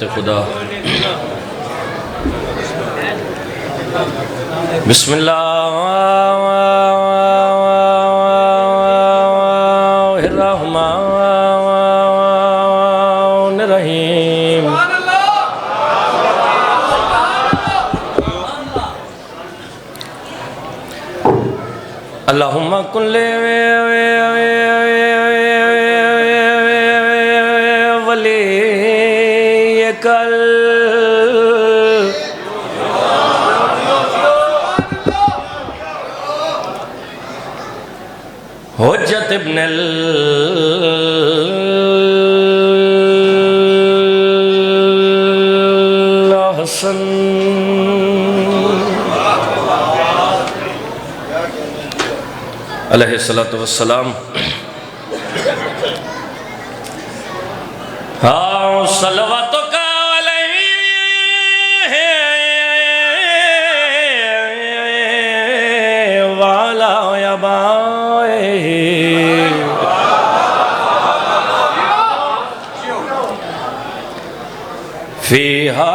इज्जत खुदा। बिस्मिल्लाहिर्रहमानिर्रहीम। अल्लाहुम्मा कुल्ले वलीकल हुज्जत इब्नुल हसन अलैहिस्सलातु वस्सलाम। हाँ सलवातो का वाला बाए फीहा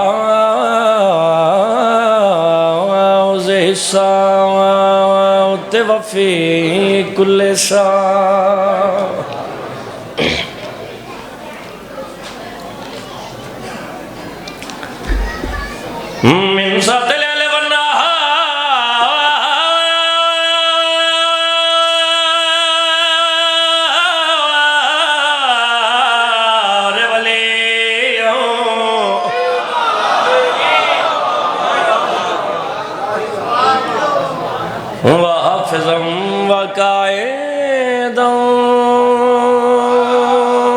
वफ़ी कुल्ले सा। मिन सातिल लैल वन्नहार वलियो वहाफ़िज़म वक़ाइदम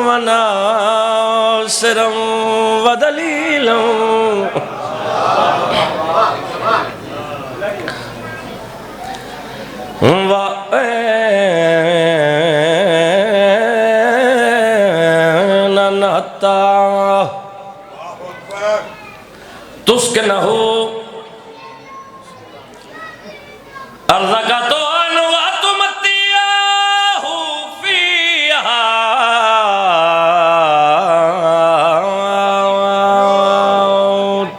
वनासिरम वदलीलम वनहत्ता तुस्किनहु अर्ज़क़तो अनुवतुमतियाहु फ़ीहा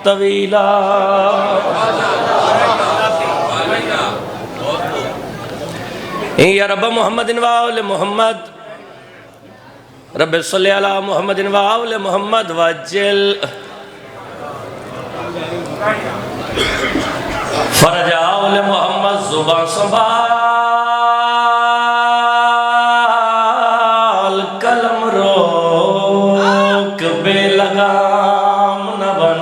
तवीला। या रब मुहम्मदिन व आले मुहम्मद रब सल्लि अला मुहम्मदिन व आले मुहम्मद वज्जिल फरजा आले मुहम्मद ज़ुबान संभाल कलम रोक बेलगाम न बन।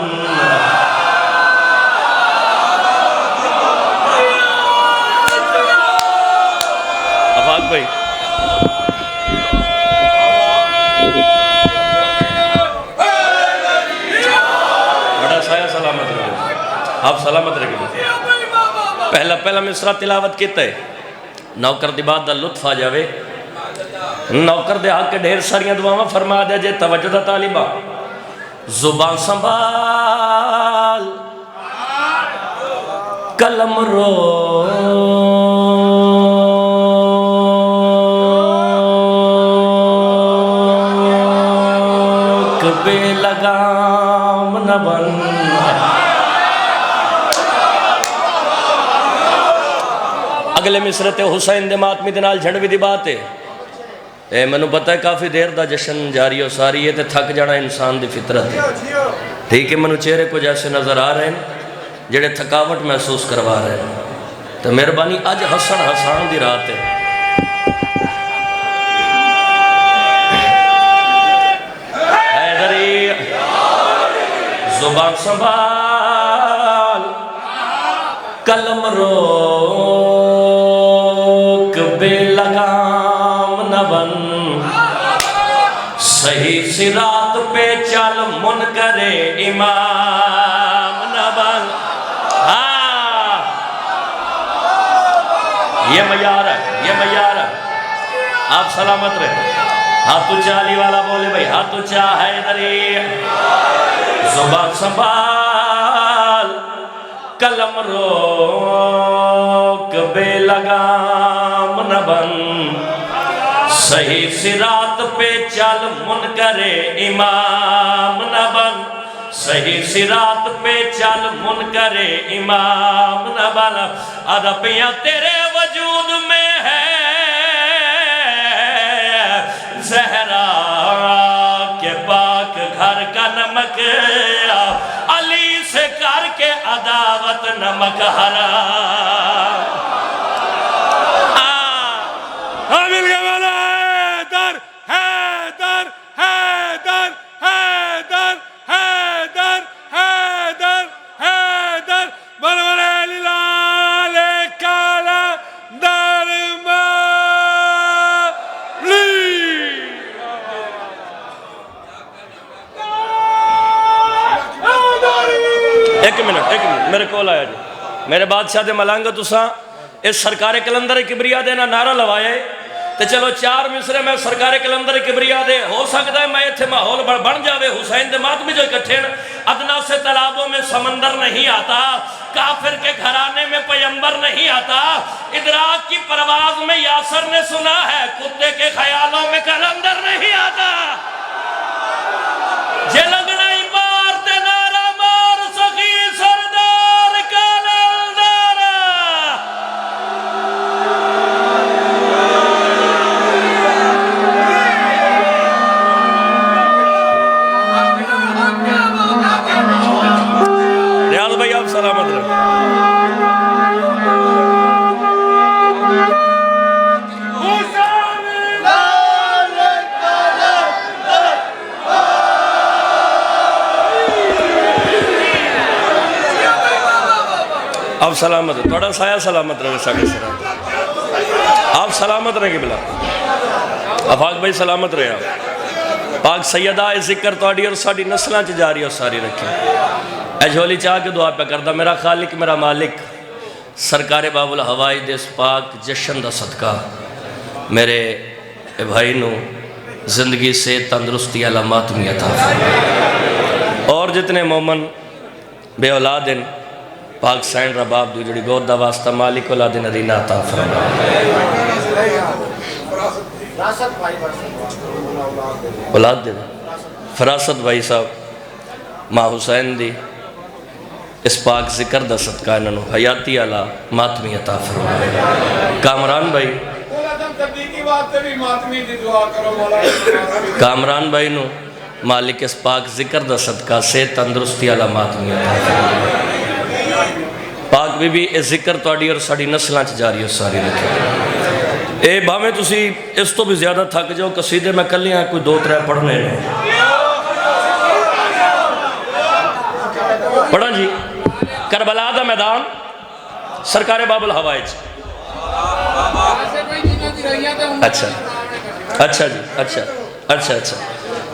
अफाक भाई बड़ा साया सलामत रहे, आप सलामत रहे। पहला मिसरा तिलावत किता है, नौकर दी बात दा लुत्फ आ जावे। नौकर दे हक ढेर सारियां दुआवां फरमा दे जे तवज्जो दा तालिबा। जुबान संभाल कलम रोक बेलगाम न बन। अगले मिसरे ते हुसैन दे मातमी दे नाल झंडवी दी बात है। ए मैनू पता है काफ़ी देर दा जश्न जारी हो सारी है, तो थक जाना इंसान दी फितरत है। ठीक है, मैनू चेहरे कुछ ऐसे नज़र आ रहे हैं जेड़े थकावट महसूस करवा रहे हैं, तो मेहरबानी अज हसन हसान दी रात है। हैदरी जुबान संभाल कलम रोक बेलगाम न बन। सही सिरात पे चल मुन करे इमाम न बन। हाँ ये मयार है, ये मयार है। आप सलामत रहे। हाथ ऊंचा अली वाला बोले भाई, हाथ ऊंचा हैदरी। जुबान संभाल कलम रोक बेलगाम न बन। सही सिरात पे चल मुन करे इमाम न बन। सही सिरात पे चल मुनकरे इमाम न बना, अरबियाँ तेरे वजूद में है ज़हरा के पाक घर का नमक, अली से करके अदावत नमक हरा। एक मिनट मेरे को आया जी, मेरे बादशाह दे मलंग तुसा इस सरकार कलंदर किबरिया देना नारा लवाया तो चलो 4 मिसरे में सरकार कलंदर किबरिया दे हो सकता है मैं इतने माहौल बन जावे। हुसैन दे मातमी जो इकट्ठे अदना से तालाबों में समंदर नहीं आता, काफिर के घराने में पैगंबर नहीं आता, इदराक की परवाज में यासर ने सुना है कुत्ते के ख्यालों में कलंदर नहीं आता। जे लगना ही मार ते नारा मार सखी सरदार कलंदर। रियाज भाई आप सलामत रहे। आप सलामत हो, थोड़ा साया सलामत रहे साढ़े सर, आप सलामत रहे बिला अफाक भाई सलामत रहे आप। पाक सैयदा जिक्र थोड़ी और साड़ी नस्लों च जारी और सारी रखे। अजोली चाह के दुआ पे करदा मेरा खालिक मेरा मालिक सरकार बाबुल हवाई दे पाक जशन का सदका मेरे भाई नू जिंदगी से तंदुरुस्ती अला मातमी अता फरमाए, और जितने मोमन बे औलाद हैं पाक सैन रबाब दी जड़ी गोद दा वास्ता मालिक औलाद नदीना अता फरमाए। औलाद दे फरासत भाई साहब माँ हुसैन दी इस पाक जिक्र दा सदका इन्हों हयाती आला मातमी अता फरमाए। कामरान भाई कामरान भाई नू मालिक इस पाक जिक्र दा सदका से तंदुरुस्ती आला मातमी अता फरमाए। पाक बीबी ये जिक्र थोड़ी और साड़ी नस्लों च जारी और सारी रखे। ये भावें तुसी इस तो भी ज्यादा थक जाओ, कसीदे मैं कलियां कोई 2-3 पढ़ने ने पढ़ा जी। करबला दा मैदान सरकार बाबुल हवाई अच्छा अच्छा जी अच्छा अच्छा अच्छा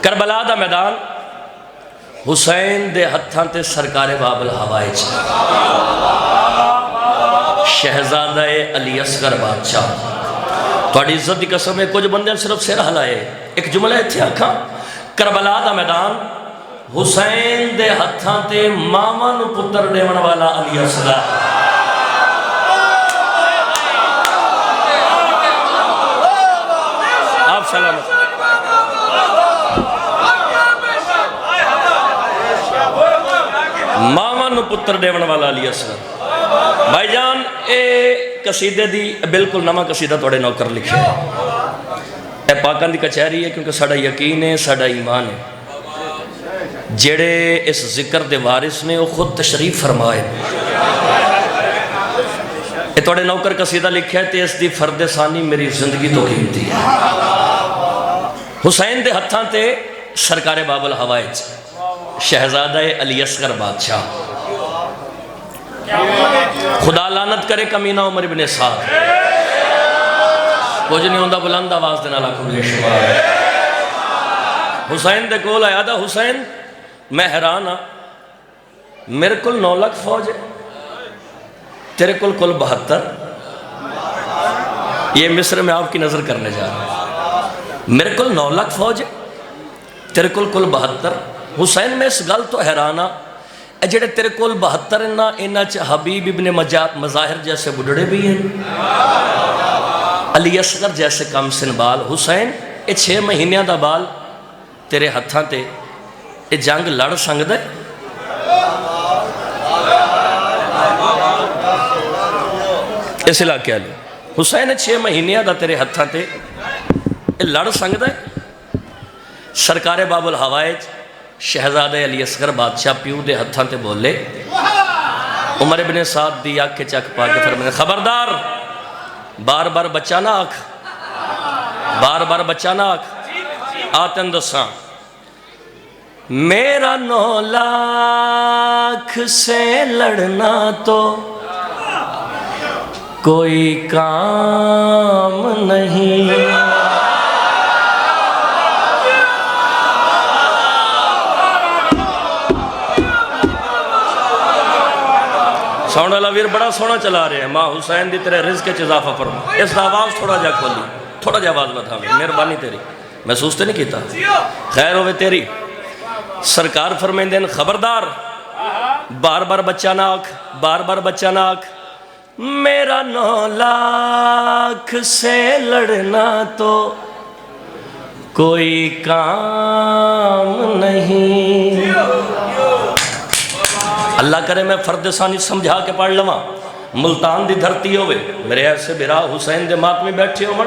करबला दा मैदान हुसैन दे हत्थां ते सरकार बाबुल हवाई शहजादा अली असगर बादशाह थोड़ी इज्जत की कसम है कुछ बंदे सिर्फ सिर हिलाए एक जुमला इत्थे आखा करबला दा मैदान हुसैन दे हत्थां ते मामा नू पुत्र देवन वाला अली असगर। आप सलामत मामा नू पुत्र देवन वाला अली असगर। भाईजान ए कसीदे दी बिल्कुल नवा कसीदा थोड़े नौकर लिखे है पाकां दी कचहरी है क्योंकि साडा यकीन है साडा ईमान है जेड़े इस जिक्र दे वारिस ने वो खुद तशरीफ फरमाए ये थोड़े नौकर कसीदा लिखा है तो इसकी फर्द सानी मेरी जिंदगी तो कीमती है। हुसैन दे हत्थां ते सरकार बाबुल हवाई शहजादा अली असगर बादशाह खुदा लानत करे कमीना उमर इब्ने साद कुछ नहीं होंदा बुलंद आवाज दे नाल आखो बेशुमार। हुसैन दे कोल आया दा हुसैन मैं हैरान हाँ मेरे को 9 लाख फौज है तेरे कुल 72। ये मिस्र में आपकी नजर करने जा रहा है मेरे को 9 लाख फौज है तेरे कुल 72। हुसैन में इस गल तो हैरान हाँ जेड़े तेरे को 72 ना इन्हां च हबीब इब्ने मज़ाहिर जैसे बुढ़ड़े भी हैं अली असगर जैसे कम सिन बाल। हुसैन ये 6 महीनों का बाल तेरे हत्थां ते ये जंग लड़ सकदा है इस इलाके वाले हुसैन 6 महीने का तेरे हत्थां ते लड़ सकता है। सरकारे बाबुल हवाए शहजादे अली असगर बादशाह प्यू के हत्थां ते बोले, उमर इब्ने साद दी अख के चक पा के फिर मैंने खबरदार बार बार बच्चा ना आख, बार बार बच्चा ना आख। आ तेन दसा मेरा 9 लाख से लड़ना तो कोई काम नहीं। साउंड वाला वीर बड़ा सोहना चला रहे हैं। माँ हुसैन दी तेरे रिज़्क़ च इजाफा फरमा। इस आवाज़ थोड़ा जा खोली, थोड़ा जा आवाज़ बतावे, मेहरबानी तेरी, महसूस तो नहीं किया। खैर होवे तेरी। सरकार फरमाइंदे ने खबरदार बार बार बच्चा ना आख, बार बार बच्चा ना आख। मेरा 9 लाख से लड़ना तो कोई काम नहीं। अल्लाह करे मैं फर्द सानी समझा के पढ़ लवा। मुल्तान की धरती होवे, मेरे ऐसे बिरा हुसैन दे मातमी बैठे हो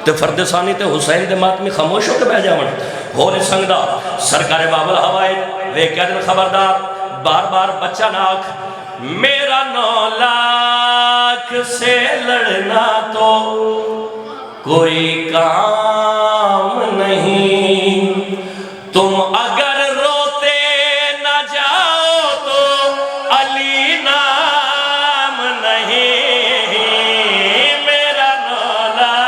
तो फर्द सानी तो हुसैन दे मातमी खामोश होकर बह जावन, हो नहीं सकता। सरकारे बाबुल हवाए वे कह दिन खबरदार बार बार बच्चा ना आख। मेरा 9 लाख से लड़ना तो कोई काम नहीं। तुम अगर रोते न जाओ तो अली नाम नहीं। मेरा 9 लाख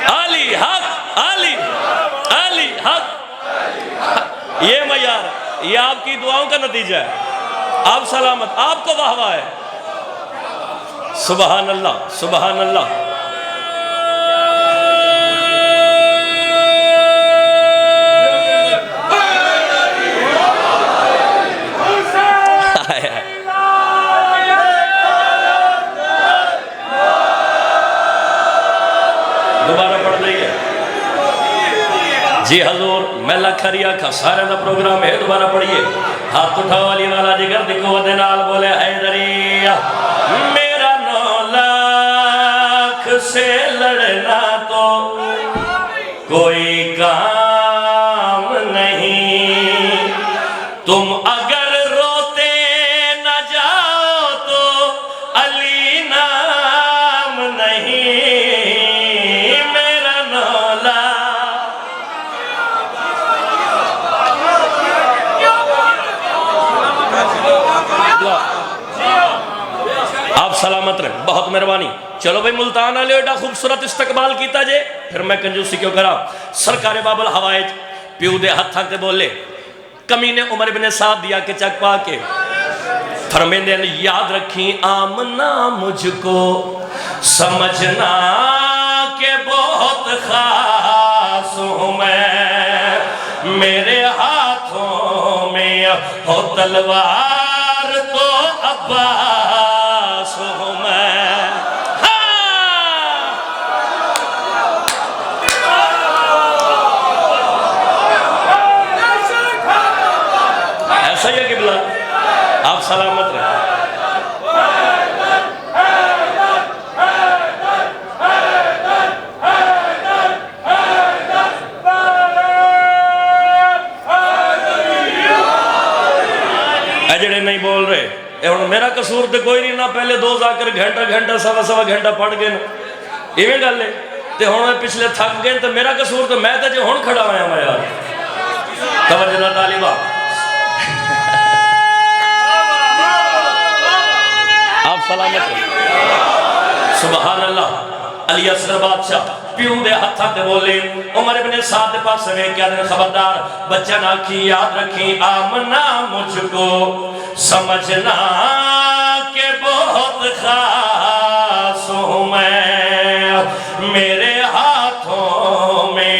अली हक, अली अली हक। ये मैयार, ये आपकी दुआओं का नतीजा है। आप सलामत, आपको वाहवा है। सुबहान अल्लाह, सुबहान अल्लाह। दोबारा पढ़ रही है जी हजूर। मेला खरिया का सारे का प्रोग्राम है। दोबारा पढ़िए। हाथ उठाओ वाली वाला जिगर दिखो वदे नाल बोले हैदरिया। मेरा 9 लाख से लड़ना तो कोई काम नहीं। तुम अगर रोते न जाओ तो अली नाम नहीं। मेरा 9 लाख आप सलामत रहे, बहुत मेहरबानी। चलो भाई मुल्तान वाले एडा खूबसूरत इस्तकबाल किया जे, फिर मैं कंजूसी क्यों करा। सरकारे बाबुल हवाइज प्यू दे हत्थां ते बोले, कमीने उमर इब्ने साद दिया के चक पा के फरमाइंदे ने याद रखी आमना मुझको समझना के बहुत खास हूँ मैं। मेरे हाथों में हो तलवार तो अब्बास हूँ मैं। ऐसा ही है कि बिला आप सलामत रहे। जड़े नहीं बोल रहे हम मेरा कसूर तो कोई नहीं ना। पहले 2 जाकर घंटा घंटा सवा घंटा पढ़ गए इवें गल है। तो हम पिछले थक गए तो मेरा कसूर तो मैं तो जो हूँ खड़ा होया मैं यार। तवज्जो तालिबा आप सलामत। सुभान अल्लाह। अली असगर बादशाह प्यू दे हत्थां ते बोले, उमर इब्ने साद दे पास वे क्या दिन खबरदार बच्चा ना की याद रखी आमना मुझको समझना के बहुत खास हूँ मैं। मेरे हाथों में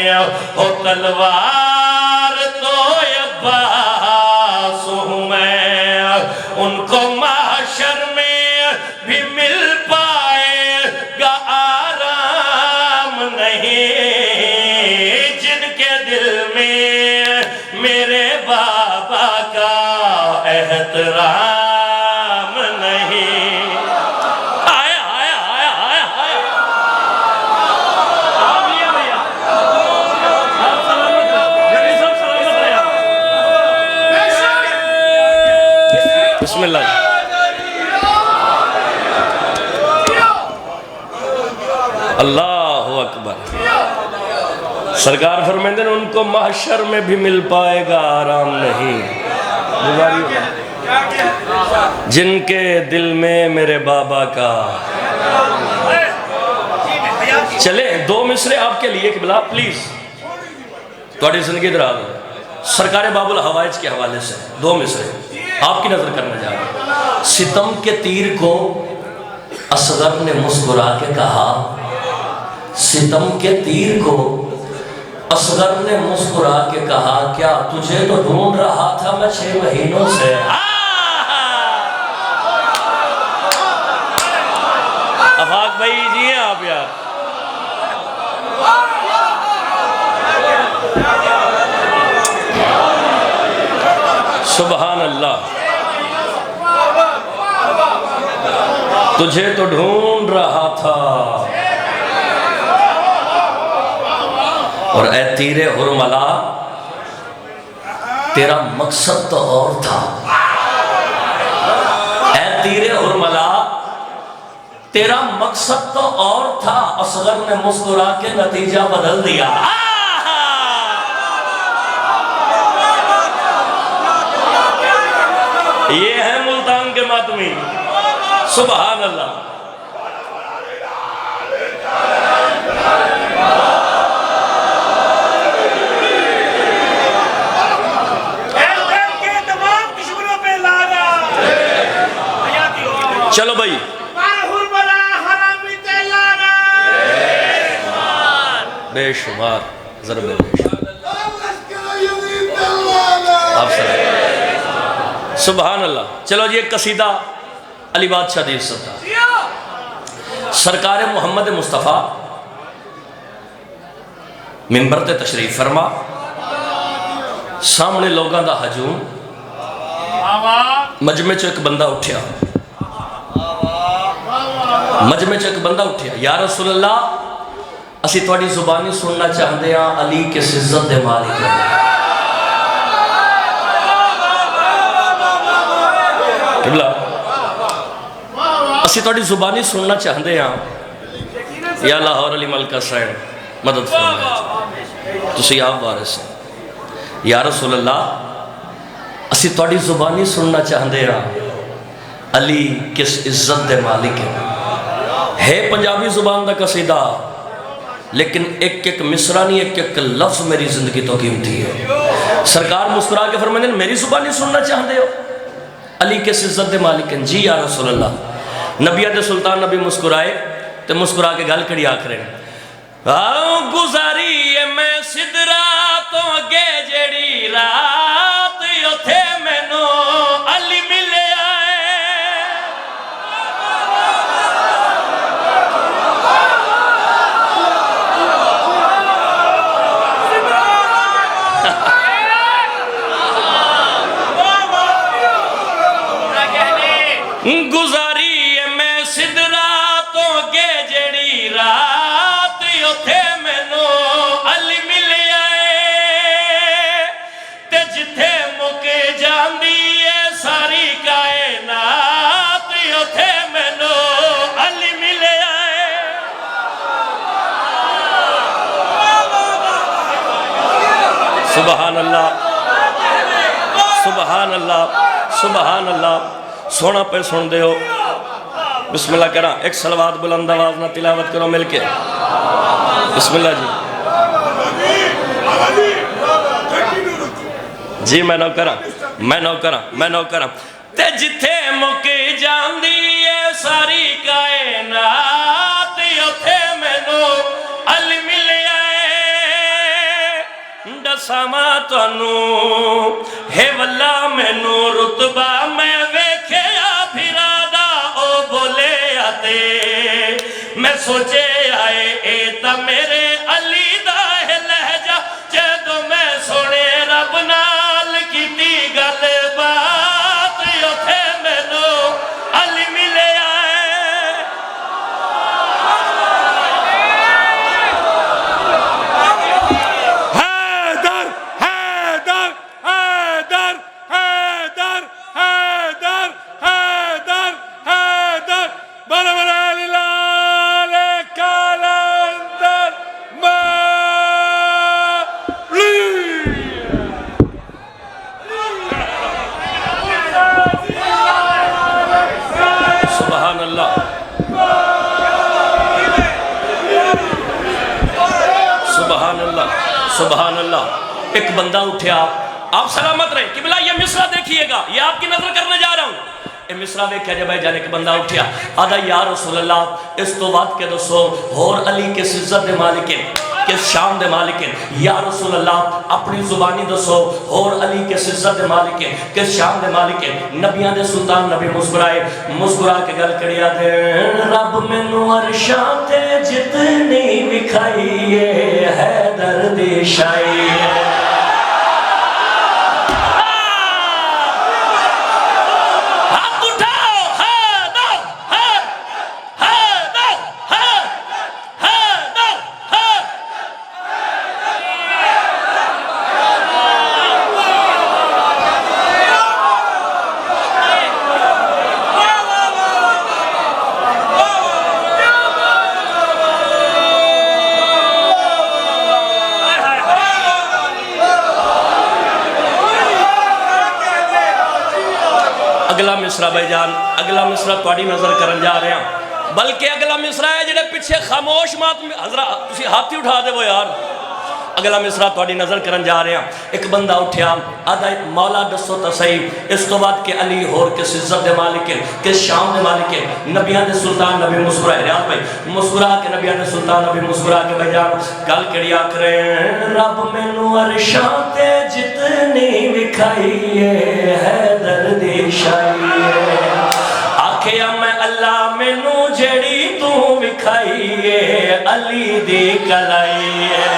हो तलवार तो अब्बास हूँ मैं। उनको माशर में भी मिल पाएगा आराम नहीं। जिनके दिल में एहतराम नहीं। आया आया आया आया आया भैया आप सलामत सब सलामत रहे। बिस्मिल्लाह। अल्लाह अकबर। सरकार फरमाते हैं उनको महशर में भी मिल पाएगा आराम नहीं। जिनके दिल में मेरे बाबा का। चले दो मिसरे आपके लिए किबला प्लीज थोड़ी जिंदगी दराज हो। सरकार बाबुल हवाइज के हवाले से दो मिसरे आपकी नजर करने जा रहे। सितम के तीर को असगर ने मुस्कुरा के कहा, सितम के तीर को असगर ने मुस्कुरा के कहा, क्या तुझे तो ढूंढ रहा था मैं 6 महीनों से। अफाक भाई जी हैं आप यार। सुभान अल्लाह। तुझे तो ढूंढ रहा था और ए तीरे हुरमला तेरा मकसद तो और था। ए तीरे हुरमला तेरा मकसद तो और था। असगर ने मुस्कुरा के नतीजा बदल दिया। ये है मुल्तान के मातमी। सुभान अल्लाह। चलो भाई बेशुमार ज़रब आप सुभान अल्लाह। चलो जी एक कसीदा अली बादशाह दी सरकार मोहम्मद मुस्तफ़ा मिंबर ते तशरीफ फरमा। सामने लोगों का हजूम। मजमे चो एक बंदा उठा। मजमे च एक बंदा उठा, या रसूल अल्लाह असी तुहाडी जुबानी सुनना चाहते हैं अली किस इज्जत दे मालिक है। किबला असी तुहाडी जुबानी सुनना चाहते हैं या लाहौर अली मलका साहब मदद फरमाए। तुसी आप वारिस या रसूल अल्लाह असी तुहाडी जुबानी सुनना चाहते हैं अली किस इज्जत दे मालिक है। पंजाबी जुबान का कसीदा लेकिन एक एक मिसरा नहीं, एक एक लफ्ज मेरी जिंदगी तो कीमती है। सरकार मुस्कुरा के फरमाते मेरी जुबानी सुनना चाहते हो अली किस इज्जत दे मालिक हैं। जी या रसूल अल्लाह। नबिया दे सुल्तान नबी मुस्कुराए तो मुस्कुरा के गल कड़ी आखरे गुजारी मैं सिदरा तो अगे जेड़ी रात उथे मैनू अली मिले गुजारी मैं सिदरा तो गे जड़ी रात उथे मैनू अली मिले ते जिथे मुके जांदी है सारी कायनात उथे मैनू अली मिले सुभान अल्लाह सुभान अल्लाह सुभान अल्लाह। सोना पे सुन दे हो। बिस्मिल्लाह करा एक सलवात बुलंद आवाज ना तिलावत करो मिलके। बिस्मिल्लाह जी मैं नौ करा ते जिथे मुके जांदी है सारी कायनात उथे मैनू अली मिले दसावा तुहानू हे वल्ला मैनू रुतबा मैं वेख्या फिरादा ओ बोले आते मैं सोचे आए ए ता मेरे अली दा है लहजा जदों मैं सुने रब नाल कीती गल बात सुभान अल्लाह। एक बंदा उठा, आप सलामत रहे किबला, ये मिसरा देखिएगा, ये आपकी नजर करने जा रहा हूँ। ये मिसरा वेख्या जब भाई जाने के बंदा उठा, आदा या रसूल अल्लाह इस तो बात के दसो होर अली किस इज्जत दे मालिक है, किस शान दे मालिक है। या रसूल अल्लाह अपनी जुबानी दसो होर अली किस इज्जत दे मालिक है, किस शान दे मालिक है। नबियां दे सुल्तान नबी मुस्कुराए, मुस्कुरा के गल करिया दे, रब मैनू अरशां ते जितनी विखाई है दर्द शाई अगला मिसरा भाईजान, अगला मिसरा तुहाडी नजर करन जा रहे हैं, बल्कि अगला मिसरा है जिहड़े पिछे खामोश मात हजरा तुसी हाथ ही उठा देवो यार। अगला मिसरा तुहाडी नजर करन जा रहे हैं। एक बंदा उठा, आदा मौला दसो तो सही इस तो बाद के अली होर किस इज्जत दे मालिक है, किस शान दे मालिक है। नबियां दे सुल्तान नबी मुस्कुराए, रियाज भाई मुस्कुरा के नबियां दे सुल्तान नबी मुस्कुरा के भाईजान गल कड़ी आख रहे हैं, रब मैनू अरशां ते जितनी विखाई है दर्द शाई आखिया मैं अल्लाह मैनू जेड़ी तू विखाई है अली दी कलाई है।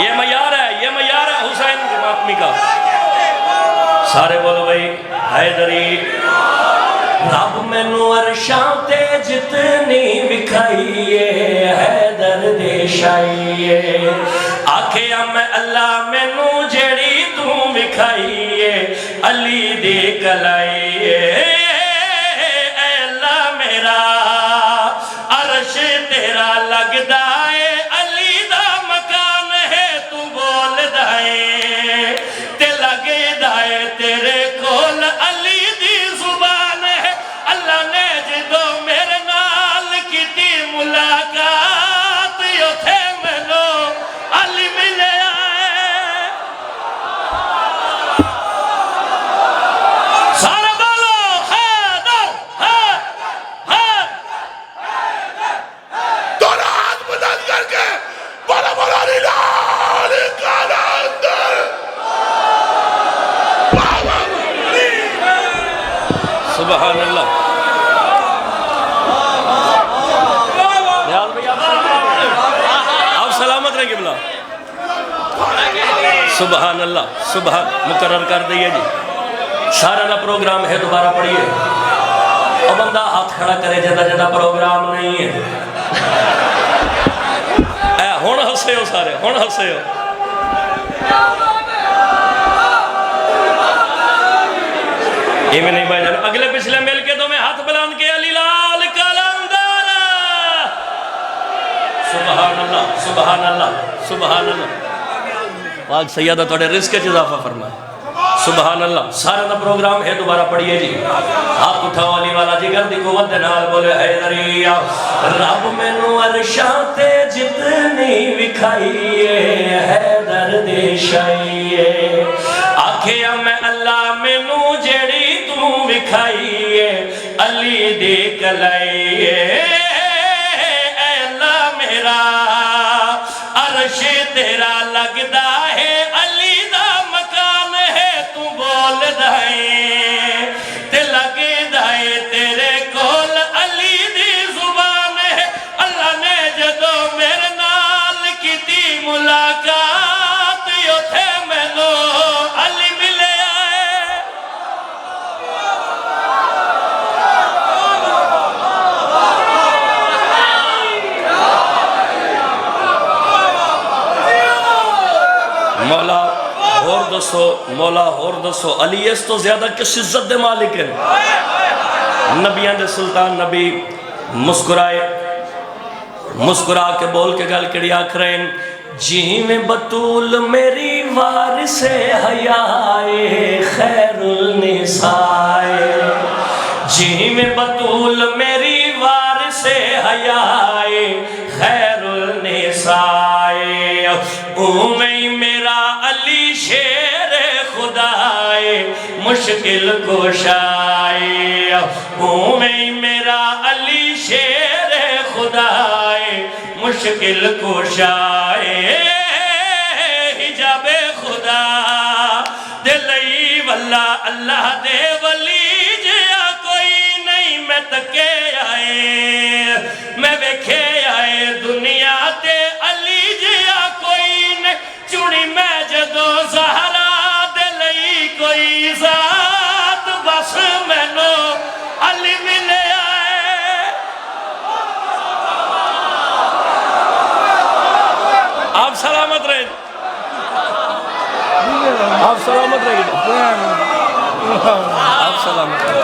ये मयार है, ये मयार है हुसैन की मातमी का। सारे बोलो भाई हैदरी। रब मैनू अरशां ते जितनी विखाई है दर्द शाई आखिया मैं अल्लाह मैनू जेड़ी तू विखाई अली दी कलाई अल्लाह मेरा अरश तेरा लगदा है अली दा मकान है तू बोलदा है ते लगदा है तेरे कोल अली दी जुबान है। अल्लाह ने जो मेरे नाल कीती मुलाकात उथे मैनू अली मिले सारे बोलो हैदर दोनों हाथ बुलंद करके बोलो बोलो निलाल काला अंदर सुभान अल्लाह। आप सलामत रहे किबला। सुभान अल्लाह, सुभान मुकर्रर कर दिए जी। सारा ना प्रोग्राम है, दोबारा पढ़िए। और बंदा हाथ खड़ा करे जदा जदा प्रोग्राम नहीं है। हुण हसे हो सारे, हुण हसे हो। इवें नहीं भाई जान, अगले पिछले मिल के दो में हाथ बुलंद के अली लाल कलंदर। सुभान अल्लाह, सुभान अल्लाह, सुभान अल्लाह। पाक सैयदा तोड़े रिस्क च इजाफा फरमाए। सुभान अल्लाह। सारा का प्रोग्राम है, दोबारा पढ़िए जी। हाथ उठाओ अली वाला जिगर दी कुव्वत दे नाल बोले हैदरिया। रब मैनू अरशां ते जितनी विखाई हैदर दे शाई आखिया मैं अल्लाह मैनू जेड़ी तू विखाई अली दे कलाई अल्लाह मेरा अरश तेरा लगदा है अली दा मकान है तू बोलदा है ते लगदा है तेरे कोल अली दी जुबान है। अल्लाह ने जदों मेरे नाल कीती मुलाकात उथे मैनू अली मिले मौला होर दसो, मौला होर दसो अली इस तो ज्यादा किस इज्जत दे मालिक है। नबियां दे सुल्तान नबी मुस्कुराए, मुस्कुरा के बोल के गल कड़ी आख रहे हैं जीवें बतूल मेरी वारिस हयाए खैरुल निसाए, जीवें बतूल मेरी वारिस हयाए खैरुल निसाए, उमें मेरा अली शेर खुदाए मुश्किल कुशाए, उमें मेरा अली शेर खुदाए मुश्किल कुशाए, हिजाबे खुदा दिलई वल्ला अल्लाह दे वली जिया कोई नहीं, मैं तके आए मैं वेखे आए दुनिया ते अली जिया कोई नहीं, चुनी मैं जदो ज़हरा दिलई कोई ज़ात बस मैनू अली मिले आए। आप सलामत रहे, आप सलामत रहे, आप सलामत रहे।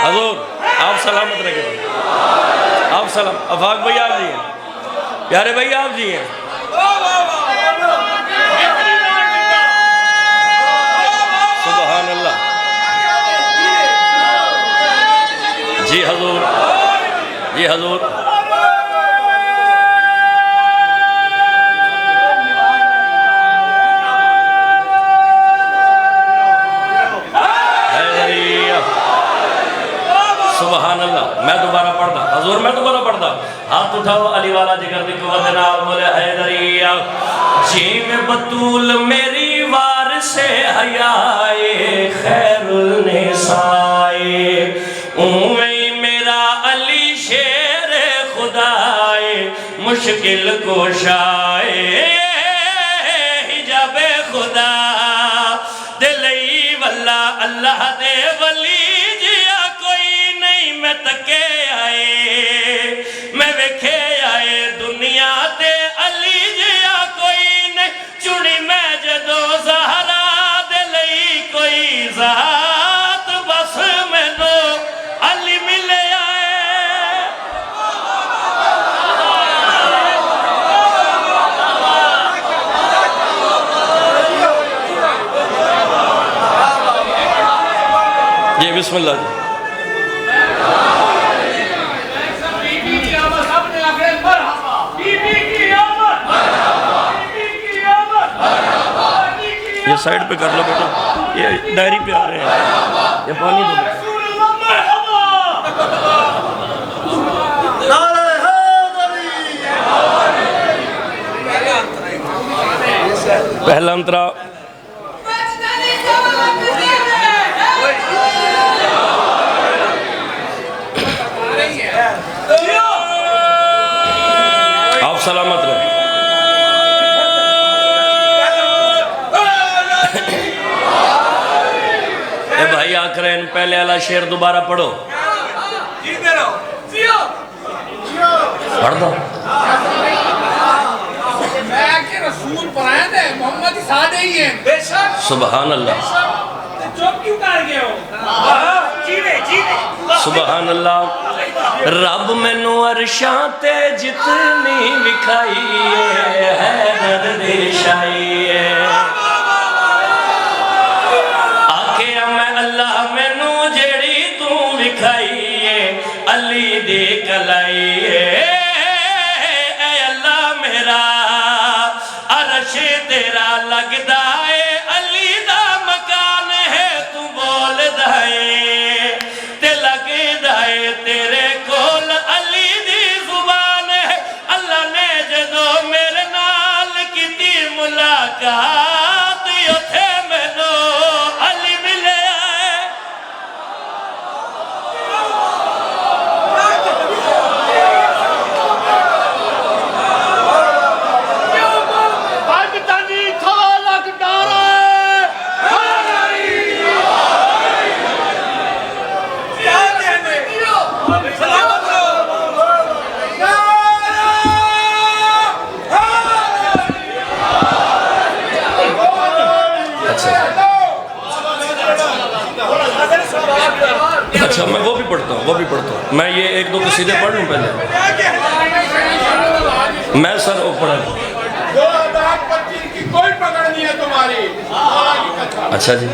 हजूर आप सलामत रहे, आप सलाम। अफाक भाई आप जी हैं, प्यारे भाई आप जी हैं। सुभान अल्लाह। जी हजूर, जी हजूर। सुभान अल्लाह। मैं दोबारा पढ़दा हजूर, मैं दोबारा पढ़दा। हाथ उठाओ अली वाला जिगर दी कुव्वत नाल बोले हैदरिया। जीवें बतूल मेरी वारिस हयाए खैरुल निसाए, उमें मेरा अली शेर खुदाए मुश्किल कुशाए, हिजाबे खुदा दिलई वल्ला अल्लाह दे वली जिया कोई नहीं, मैं तके आए मैं वेखे आए दुनिया ते अली जिया कोई नहीं, चुनी मैं जदो ज़हरा दिलई कोई ज़ात बस मैनू अली मिले आए। ये बिस्मिल्लाह जी। ये साइड पे कर लो बेटा, ये डायरी पे आ रहे हैं, ये पानी दो। पहला अंतरा आप सलामत रहे। भाई आकरैन पहले वाला शेर दोबारा पढ़ो, पढ़ दो। सुभान अल्लाह, सुभान अल्लाह। रब मैनू अरशां ते जितनी विखाई है दर्द शाई है, अल्लाह मैनू जेड़ी तू विखाई है अली दी कलाई है, अल्लाह मेरा अरश तेरा लगदा है अली दा मकान है, तू बोलदा है ते लगदा है तेरे कोल अली दी जुबान है, अल्लाह ने जदों मेरे नाल कीती मुलाकात उथे मैनू अली मिले। अच्छा मैं वो भी पढ़ता हूँ, वो भी पढ़ता हूँ। मैं ये एक दो कसीदे पढ़ लूँ पहले। मैं सर वो पढ़ा 2025 की कोई पकड़ नहीं है तुम्हारी। अच्छा जी।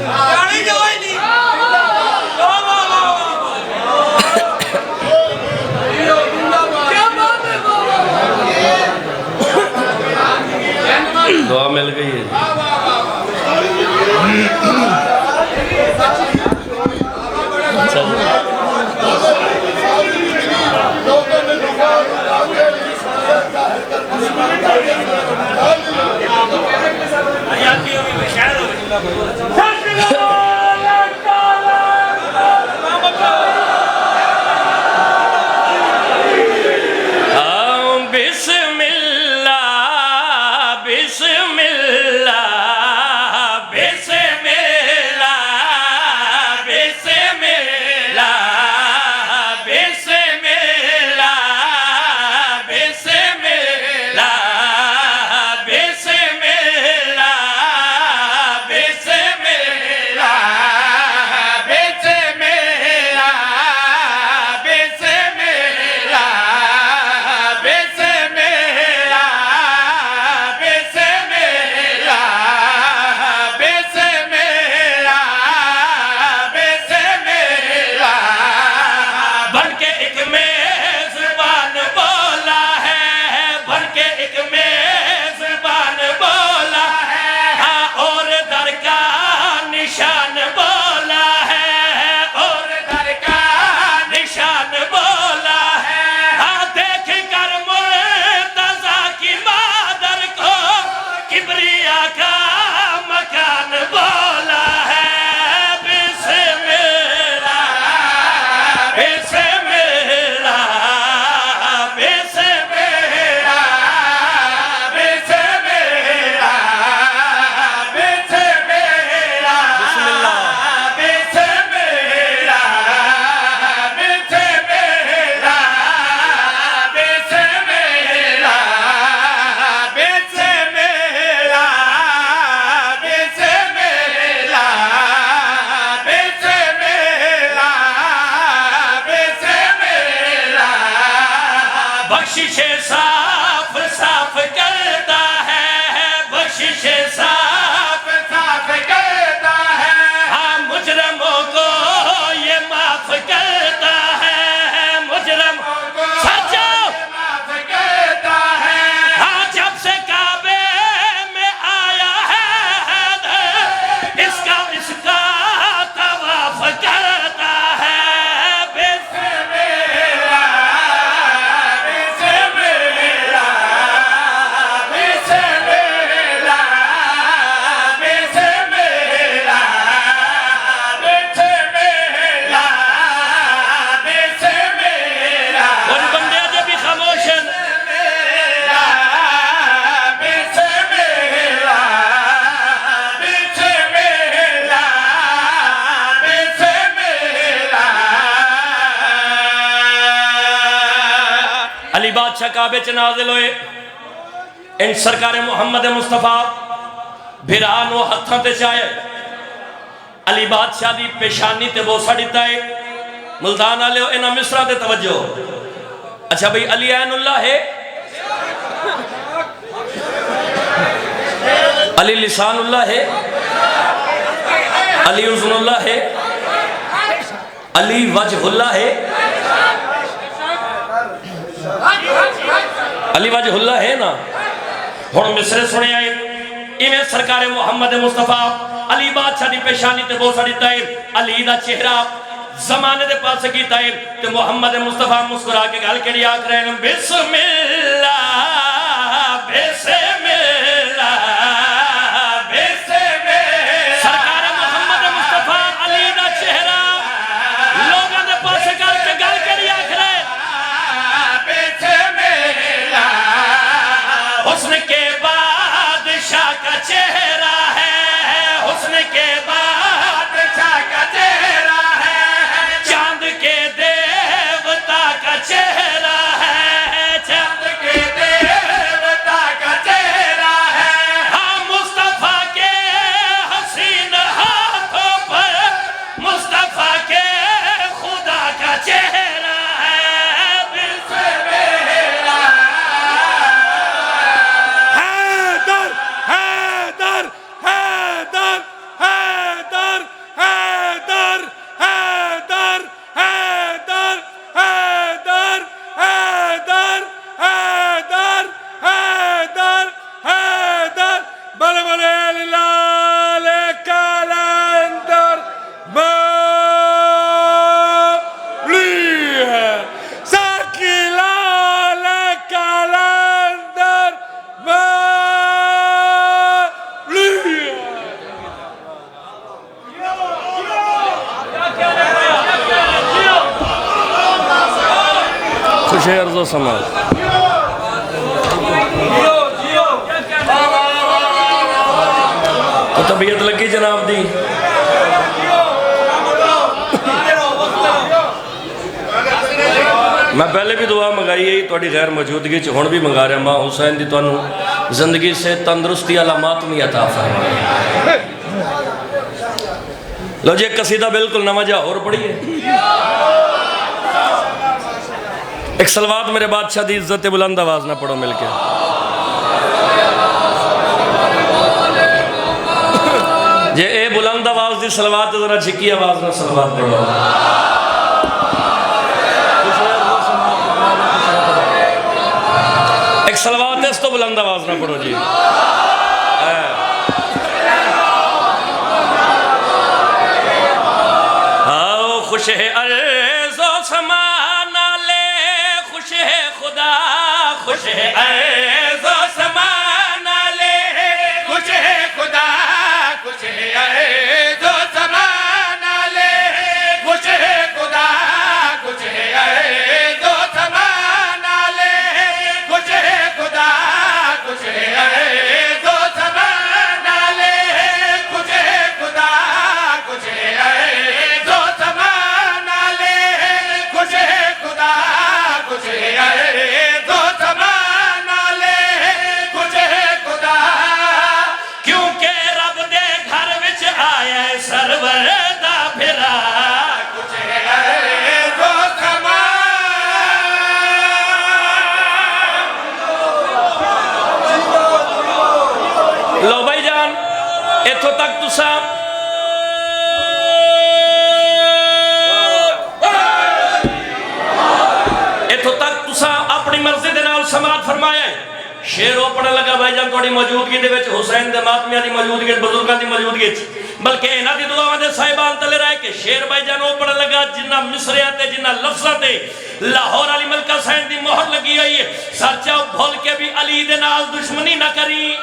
दुआ मिल गई है। अच्छा जी। बख्शिशे साफ साफ करता है, बख्शिशे साफ साफ करता है, हाँ मुजरमों को ये माफ करता है, मुजरमों को सचो माफ करता है, हाँ जब से काबे में आया है इसका तवाफ करता है। अली बादशाह काबे च नाज़िल होए, इन सरकार मुहम्मद मुस्तफा भिरानो हत्थां ते चाए, अली बादशाह दी पेशानी ते बोसा दिता है। मुल्तान वाले इन्हां मिसरा ते तवज्जो। अच्छा भाई अली ऐनुल्लाह है, अली लिसानुल्लाह है, अली उज़्नुल्लाह है, अली वजहुल्लाह है, अली वजहुल्लाह है ना। हुण मिसरे सुने आए इवें सरकार मुहम्मद मुस्तफा अली बादशाह दी पेशानी ते बोसा दिता है, अली दा चेहरा जमाने दे पास कीता है ते मुहम्मद मुस्तफा मुस्कुरा के गल करी आख रहे हैं बिस्मिल्लाह बिस्मिल्लाह बिस्मिल्लाह। सरकार मुहम्मद मुस्तफा अली दा चेहरा लोगों दे पास करके गल करी आख रहे हुस्न के बादशाह का चेहरा है, हुस्न के बादशाह का चेहरा है, चांद के देवता का चेहरा है, चांद के देवता का चेहरा हैदर हैदर हैदर हैदर हैदर हैदर हैदर हैदर हैदर बड़े बड़े लाल कलंदर मौली है साकी लाल कलंदर मौली है। खुश है अर्ज़ो समाज। तो तबीयत लगी जनाब दी? मैं पहले भी दुआ मंगाई है थोड़ी गैर मौजूदगी च, हुण भी मंगा रहा। मां हुसैन दी तुहानू जिंदगी से तंदुरुस्ती अलामात भी अता फरमाए। लो जी, एक कसीदा बिल्कुल नवा जा और पढ़िए। एक सलवात मेरे बादशाह दी इज्जत बुलंद आवाज ना पढ़ो मिलके। जे ए बुलंद आवाज दी सलवात जरा झिकी आवाज ना सलवात पढ़ो। एक सलवात है, इस तो बुलंद आवाज ना पढ़ो जी। आओ खुश है अर्ज़ो समा नाले, खुश है खुदा, खुश है अर्ज़ो समा नाले, खुश है खुदा, खुश है अर्ज़ो समा नाले, खुश है खुदा, खुश है अर्ज़ो समा नाले, खुश है खुदा, खुश है अर्ज़ो समा नाले, खुश है खुदा, खुश है अर्ज़ो समा नाले, खुश है खुदा, खुश है अर्ज़ो समा नाले, खुश है खुदा। क्योंकि रब दे घर विच आया सरवर दा फिरा, कुछ है अर्ज़ो समा। लो भाई जान, इथों तक तुसा अपनी मर्जी के नाल समात फरमाया। शेर वो पढ़न लगा भाईजान थोड़ी मौजूदगी दे विच, हुसैन दे मातमिया दी मौजूदगी, बुजुर्गां दी मौजूदगी, बल्कि इन्हां दी दुआवां दे साहिबान तले रह के शेर भाईजान वो पढ़न लगा जिन्ना मिसरिया ते जिन्ना लफ्ज़ां ते लाहौर अली मलका हुसैन दी मोहर लगी हुई है। सच्चा भूल के भी अली दे नाल दुश्मनी ना करी।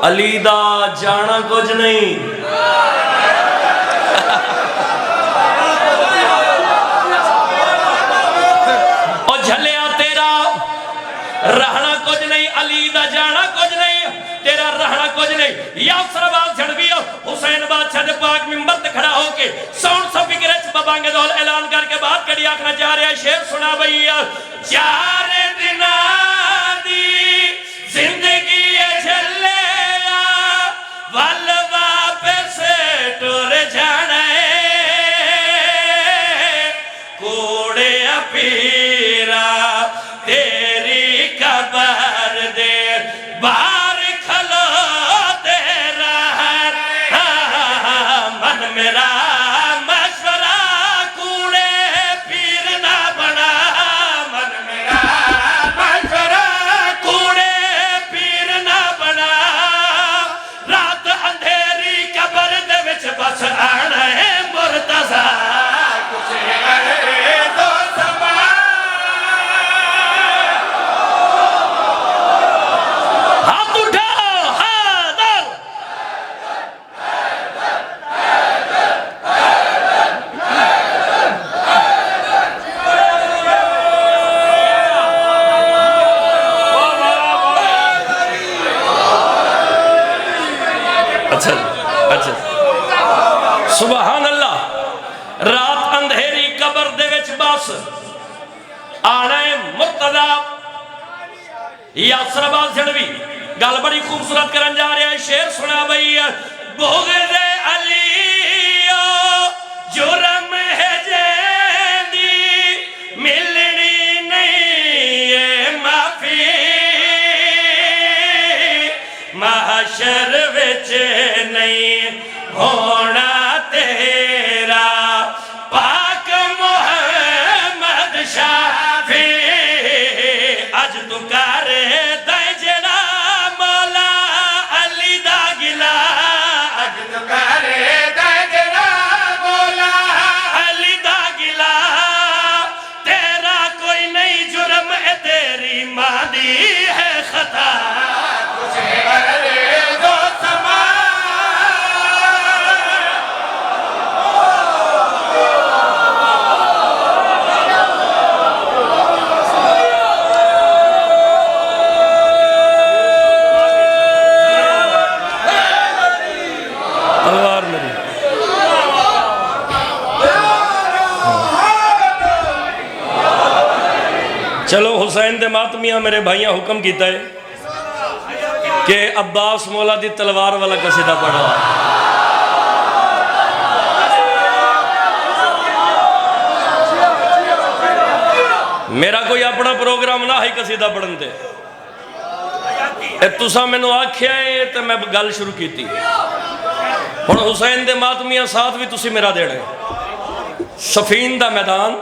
अली दा जाना कुछ नहीं, रहना कुछ नहीं, अली दा जाना कुछ नहीं, तेरा रहना कुछ नहीं। यासरबाद झड़वी हुसैन बादशाह दे पाक मिंबर ते खड़ा होके साउंड स्पीकर च बबांगे दौल ऐलान करके बात कड़ी आखना चाह रहा है। शेर सुना भैया। 4 दिन दी जिंदगी झल्ले वल वापस टुर जाना कोड़े पीरा तेरी कबर दे बाहर खलो तेरा मन मेरा मशवरा कूड़े पीर ना बना, मन मेरा मशवरा कूड़े पीर ना बना। रात अंधेरी कबर दे विच बस आना है मुर्तज़ा, कुछ है तो समा। अच्छा अच्छा, सुबहान अल्लाह। रात अंधेरी कबर दे विच बस आना है मुर्तज़ा। यासरबाद झड़वी गल बड़ी खूबसूरत करन जा रहा है। शेर सुना भैया। बुग़्ज़-ए अली जुर्म है जेंदी मिलनी नहीं है माफी। हशर विच नहीं होना तेरा पाक मुहम्मद शाफी अज तू कर दे जड़ा मौला अली दा गिला अज तू कर दे जड़ा मौला अली दा गिला तेरा कोई नहीं जुर्म है तेरी मां दी है खता चलो हुसैन दे मातमिया मेरे भाइयों हुक्म किया है कि अब्बास मौला दी तलवार वाला कसीदा पढ़ा। मेरा कोई अपना प्रोग्राम ना है कसीदा पढ़न दे तुसा मैनू आख्या है तो मैं गल शुरू की हुण हुसैन दे मातमिया साथ भी तुसी मेरा देना है। सफीन दा मैदान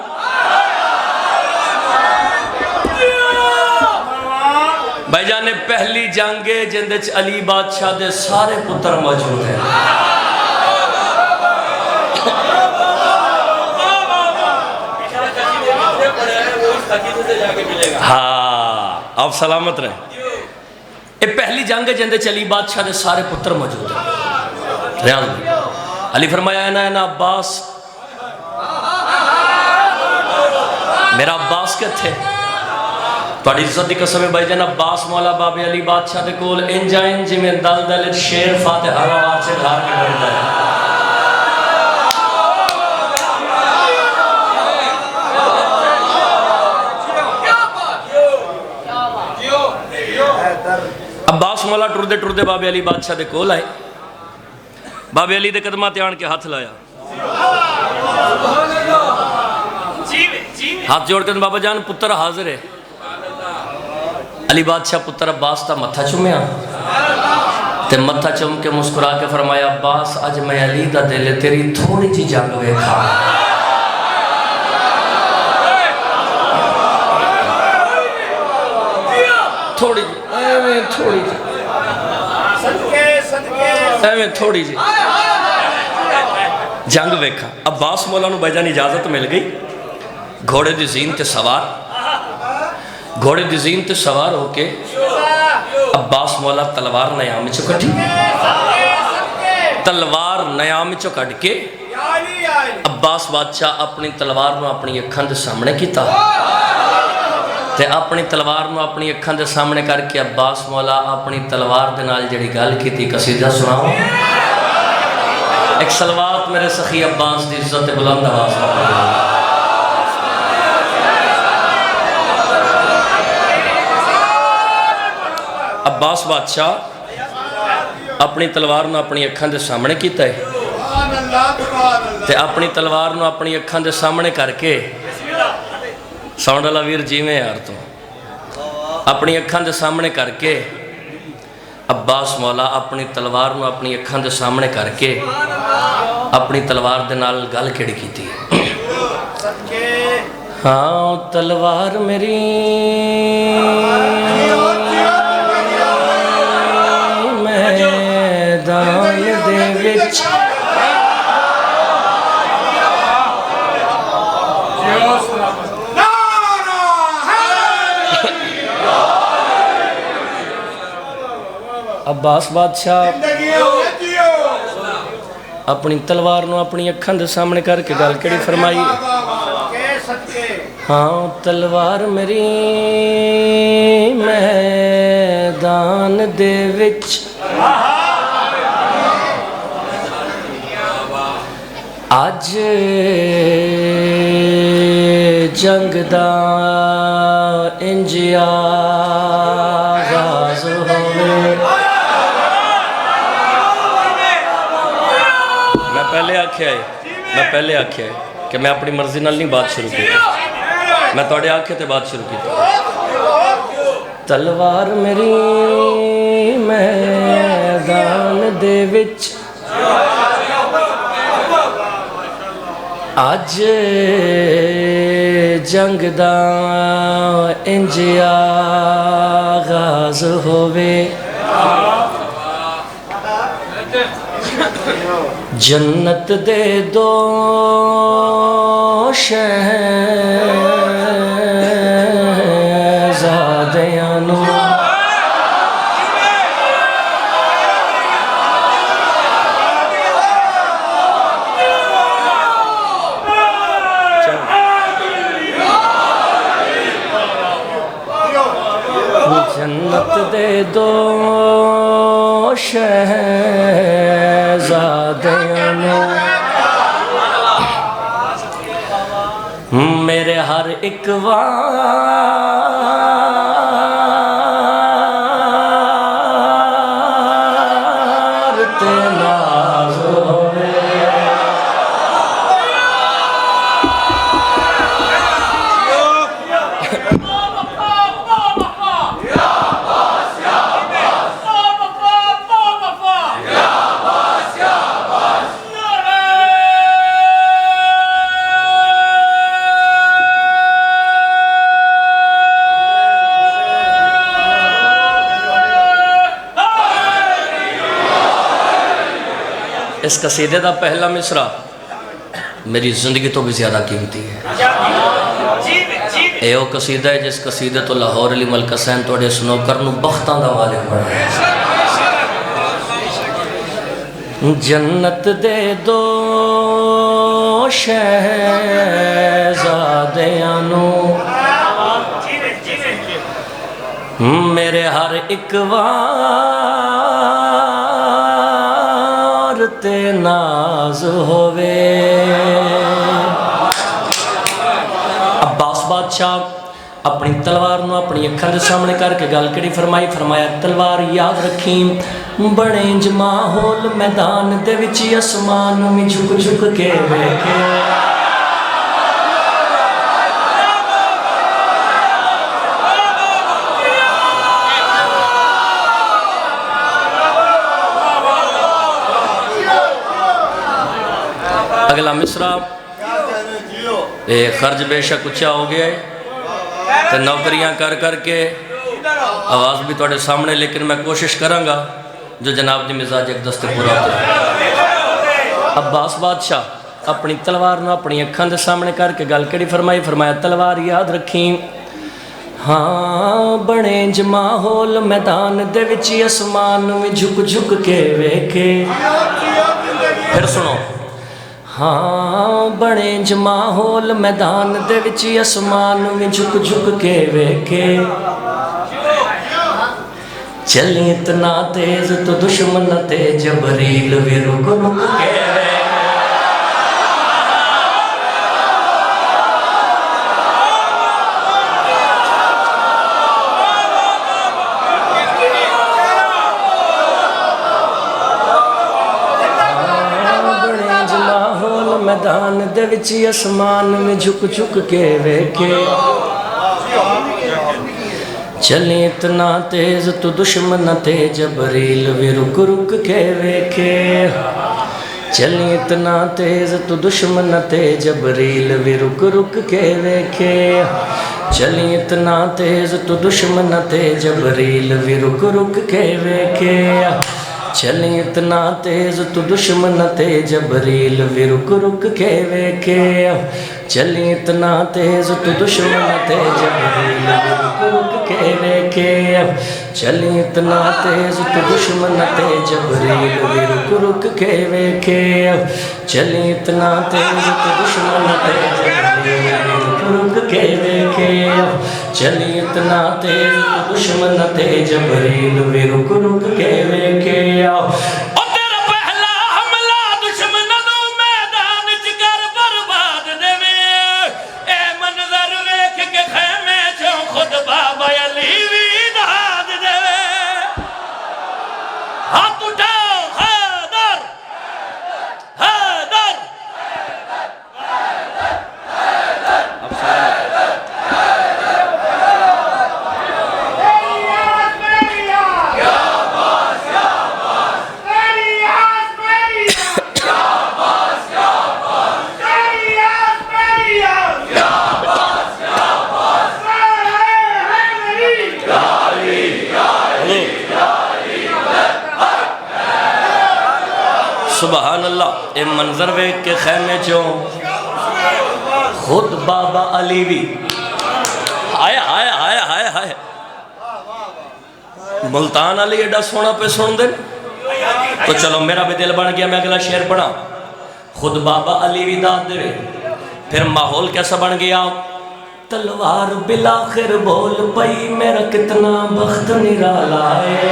भाईजान ने पहली जंग है जिंदे च अली बादशाह दे सारे पुत्र मौजूद हैं। हाँ आप सलामत रहे। ये पहली जंग है जिंदे च अली बादशाह दे सारे पुत्र मौजूद हैं। अली फरमाया है ना अब्बास मेरा अब्बास किथे थोड़ी इज्जत की कसम है भाईजान अब्बास मौला बाबे अली बादशाह के कोल इंज आइन जिवें दल दल शेर फातिहा आवाज से धार के बैठता है। अब्बास मौला टुरदे टुरदे बाबे अली बादशाह के कोल आए। बाबे अली के कदमां ते आन के हाथ लाया हाथ जोड़ के बाबा जान पुत्र हाजिर है। अली बादशाह पुत्र अब्बास का मत्था चुमिया ते मत्था चुम के मुस्कुरा के फरमाया अब्बास अज मैं अली दा दिल तेरी थोड़ी जी जंग वेखा। थोड़ी थोड़ी जी जंग वेखा। अब्बास मौला नूं भाईजान इजाजत मिल गई। घोड़े की जीन ते सवार घोड़े की जीन ते सवार होके अब्बास मौला तलवार नयाम चो कटी। तलवार नयाम चो कट के अब्बास बादशाह अपनी तलवार नूं अपनी अखां दे सामने कीता ते अपनी तलवार नूं अपनी अखां दे सामने करके अब्बास मौला अपनी तलवार दे नाल जिहड़ी गल कीती कसीदा सुनाओ। एक सलवात मेरे सखी अब्बास दी इज्जत ते बुलंद आवाज़ नाल अब्बास बादशाह अपनी तलवार नूं अपनी अखां दे सामने कीता है ते अपनी तलवार नूं अपनी अखां दे सामने करके साउंड वाला वीर जिवें यार तू अपनी अखां दे सामने करके अब्बास मौला अपनी तलवार नूं अपनी अखां दे सामने करके अपनी तलवार दे नाल गल केड़ी कीती। हाँ तलवार मेरी मैदान दे विच अब्बास बादशाह अपनी तलवार नूं अपनी अखां दे सामने करके गल केड़ी फरमाई। हाँ तलवार मेरी मैदान दे विच अज जंग दा इंज आगाज़ होवे। मैं पहले आख्या है कि मैं अपनी मर्जी नाल नहीं बात शुरू की। मैं तुहाडे आखे ते बात शुरू की। तलवार मेरी मैं दे विच अज जंग दा इंज आगाज होवे जन्नत दे दो शहज़ादियां नू जन्नत दे दो शहज़ादियां नू मेरे हर एक वार ते नाज़ होवे इस कसीदे का पहला मिसरा मेरी जिंदगी तो भी ज़्यादा कीमती है। ये वो कसीदा है जिस कसीदे तो लाहौर अली मलक हुसैन थोड़े सनोकर नूं बख्तां दा मालिक बनाया। जन्नत दे दो शहज़ादियां नूं मेरे हर एक वार ते नाज होवे। अब्बास बादशाह अपनी तलवार नूं अपनी अखां दे सामने करके गल कड़ी फरमाई, फरमाया तलवार याद रखी बने जमा होल मैदान दे विच आसमान में झुक झुक के वेखे। अगला मिसरा खर्च बेशक उच्चा हो गया है तो नौकरियां कर करके आवाज़ भी थोड़े सामने, लेकिन मैं कोशिश करांगा जो जनाब की मिजाज एक दस्ते पूरा हो। अब्बास बादशाह अपनी तलवार नूं अपनी अखां दे सामने करके गल कड़ी फरमाई, फरमाया तलवार याद रखी हाँ बने जमा होल मैदान दे विच आसमान में झुक झुक के वेखे। फिर सुनो हाँ बने जमा होल मैदान दे विच आसमान में झुक झुक के वेखे। चली इतना तेज तो दुश्मन ते जबरील भी रुक रुक के मैदान दे विच आसमान में झुक झुक के वेखे। चली इतना तेज तो दुश्मन थे जबरील भी रुक रुक के वेखे। चली इतना तेज तो दुश्मन थे जबरील भी रुक रुक के वेखे। चली इतना तेज तो दुश्मन थे जबरील भी रुक रुक के वेखे। चली इतना तेज तो दुश्मन थे जबरील भी रुक रुक के वेखे। चली इतना तेज तो दुश्मन थे जबरील भी रुक रुक के वेखे। चली इतना तेज तो दुश्मन थे जबरील भी रुक रुक के वेखे। चली इतना तेज तो दुश्मन थे जबरील भी रुक रुक के वेखे। चली इतना तेज तो दुश्मन थे जबरील भी रुक रुक के वेखे। तेरा पहला हमला दुश्मन नूं मैदान च कर बर्बाद देवे। ए मंजर वेख के खैमे चों खुद बाबा अली भी दाद देवे। हाथ उठाओ हैदर हैदर। सुबहान अल्लाह। ये मंजर वेख के खैमे चो खुद बाबा अली भी आया आया आया आया आया मुल्तान अली एडा सोना पे सुन दे। तो चलो मेरा भी दिल बन गया, मैं अगला शेर पढ़ा। खुद बाबा अली भी दाद दे। फिर माहौल कैसा बन गया। तलवार बिलाखिर बोल पई मेरा कितना बख्त निराला है।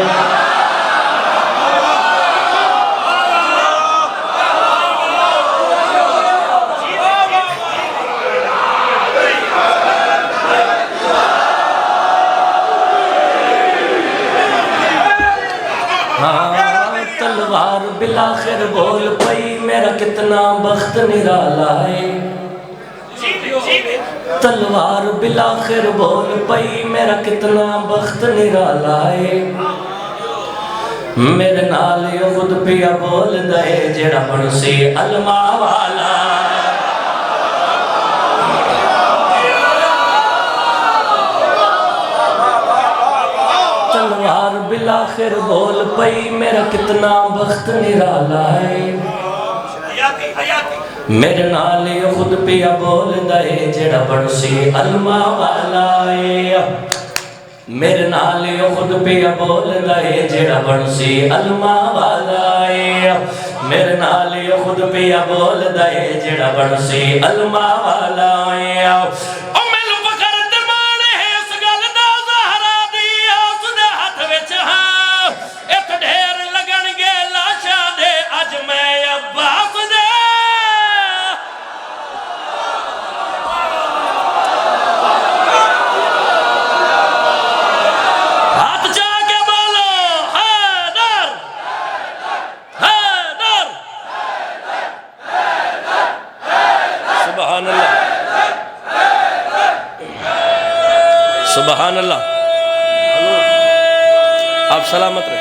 तलवार बिलाखिर बोल पई मेरा कितना बख्त निराला है। तलवार बिलाखिर बोल पई मेरा कितना बख्त निराला है। मेरे नाल खुद पिया बोल दे जेड़ा बनसी अलमा वाला। तलवार बिलाखिर बोल पई मेरा कितना बख्त निराला है। मेरे नाल खुद पिया बोल दे जेड़ा बनसी अलमा वाला है। मेरे नाल खुद पिया बोल दे जेड़ा बनसी अलमा वाला है। मेरे नाल खुद पिया बोल दे जेड़ा बनसी अलमा वाला है। सुबहान अल्लाह। आप सलामत रहे।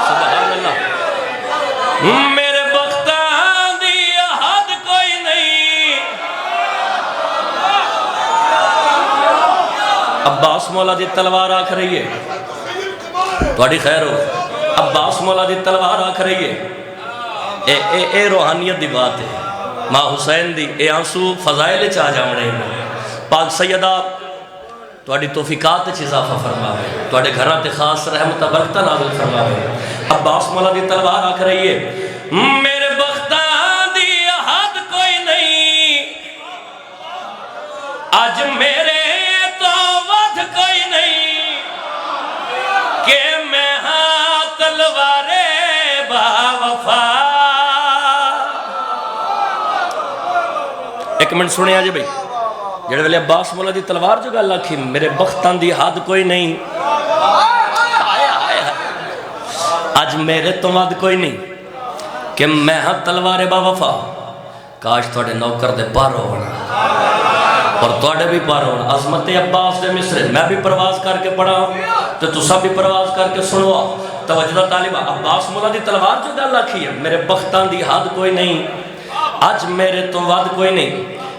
सुबहान अल्लाह। मेरे बख्तां दी हद कोई नहीं। अब्बास मौला दी तलवार आख रही है थोड़ी खैर हो। अब्बास मौला दी तलवार आख रही है। ए रूहानियत दी बात है। मां हुसैन दी ए आंसू फजाइल च आ जावणे। पाक सैयदा तुहाडी तौफीकात च इजाफा फरमावे, तुहाडे घरां ते खास रहमत बरकत नाज़िल फरमावे। अब्बास मौला दी तलवार आख रही है मेरे बख्तां दी हद कोई नहीं। अज मेरे तो वध कोई नहीं कि मैं हाँ तलवारे बावफा। एक मिनट सुने जी भाई। जेड़े वेले अब्बास मौला दी तलवार जो गल आखी मेरे बख्तां दी हद कोई नहीं। अज मेरे तो वध कोई नहीं कि मैं हाँ तलवारे बावफा। काश थोड़े नौकर दे पर होना और थोड़े भी पर होना। अजमत अब्बास दे मिसरे मैं भी प्रवास करके पढ़ा तो तुसा भी प्रवास करके सुनवा। तवज्जो तालिबा। अब्बास मौला दी तलवार जो गल आखी है मेरे बख्तां दी हद कोई नहीं। अज मेरे तो वध कोई नहीं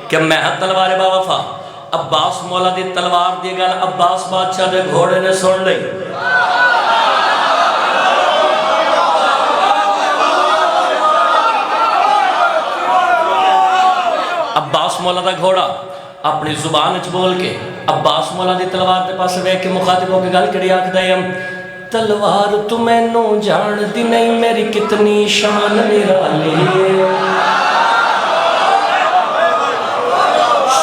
कि मैं हाँ तलवारे बावफा। अब्बास मौला दी तलवार दी गल अब्बास बादशाह दे घोड़े ने सुन ली। अब्बास मौला दा घोड़ा अपनी जुबान च बोल के अब्बास मौला दी तलवार दे पास वेख के मुखातिब होके गल करी आखदा है तलवार तू मैनू जानदी नहीं मेरी कितनी शान निराली है।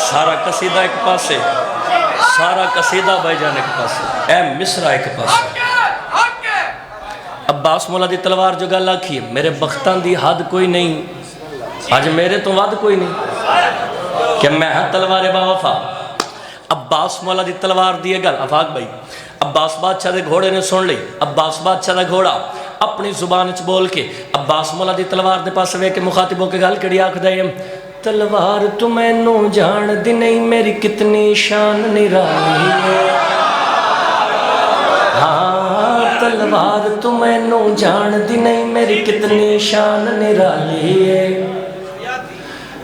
सारा कसीदा एक पासे, सारा कसीदा भाईजान एक पासे, ए मिसरा एक पासे। अब्बास मौला दी तलवार जो गल आखी है मेरे बख्तां दी हद कोई नहीं। अज मेरे तो वध कोई नहीं कि मैं हाँ तलवारे बावफा। अब्बास मौला दी तलवार दी गल अफाक भाई अब्बास बादशाह दे घोड़े ने सुन ली। अब्बास बादशाह दा घोड़ा अपनी जुबान च बोल के अब्बास मौला दी तलवार दे पास वेख के मुखातिब होके गल करी आखदा है तलवार तू मैनू जानदी नहीं मेरी कितनी शान निराली है। हाँ तलवार तू मैनू जानदी नहीं मेरी कितनी शान निराली है।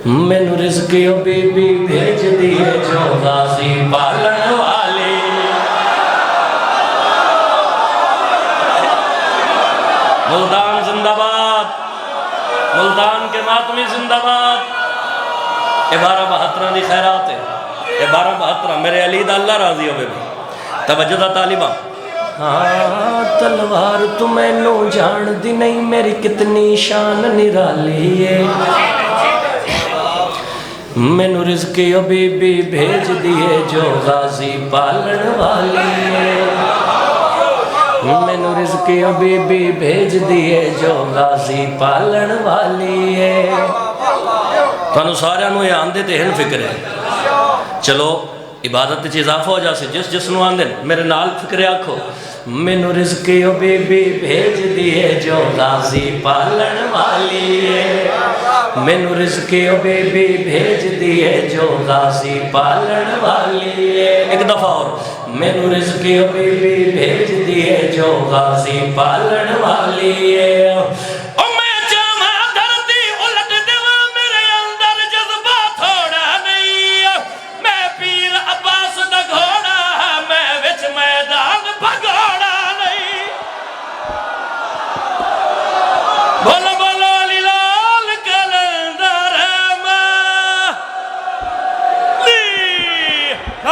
मैनू रिज़्क़ बीबी भेज दिए जो गाज़ी पालन वाले। मुल्तान मातमी जिंदाबाद। ये 12-72 की खैरात है, ये 12-72 मेरे अली दा अल्लाह राजी होवे। तवज्जो दा तालिबा। हाँ तलवार तू मैनू जानदी नहीं, मेरी कितनी शान निराली है। मैनू रिज़्क़ ओ बीबी भेज दिए जो गाजी पालन वाली है। मैनू रिज़्क़ ओ बीबी भेज दिए जो गाजी पालन वाली है। तुहानू सारिਆਂ ਨੂੰ ਇਹ आंदे ते हिन फिक्र है। चलो इबादत च इजाफा हो जासे, जिस जिसनों आंदे मेरे नाल फिक्र आखो। मैनू रिज़्क़ ओ बीबी भेज दिए जो गाजी पालन वाली है। मैनू रिज़्क़ ओ बीबी भेज दिए जो गाजी पालन वाली है। एक दफ़ा और, मैनू रिज़्क़ ओ बीबी भेज दिए जो गाजी पालन वाली है।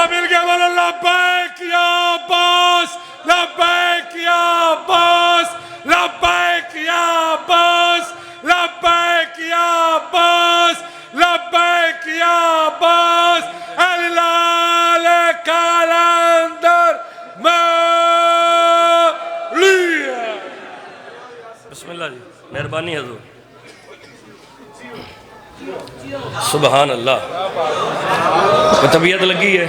मिल गया बोलो लब्बैक या अब्बास, लब्बैक या अब्बास, लब्बैक या अब्बास, लब्बैक या अब्बास, लब्बैक या अब्बास। अल्लाह कलंदर मौलिया। बिस्मिल्लाह जी, मेहरबानी हजूर। सुबहान अल्लाह। तबीयत लगी है,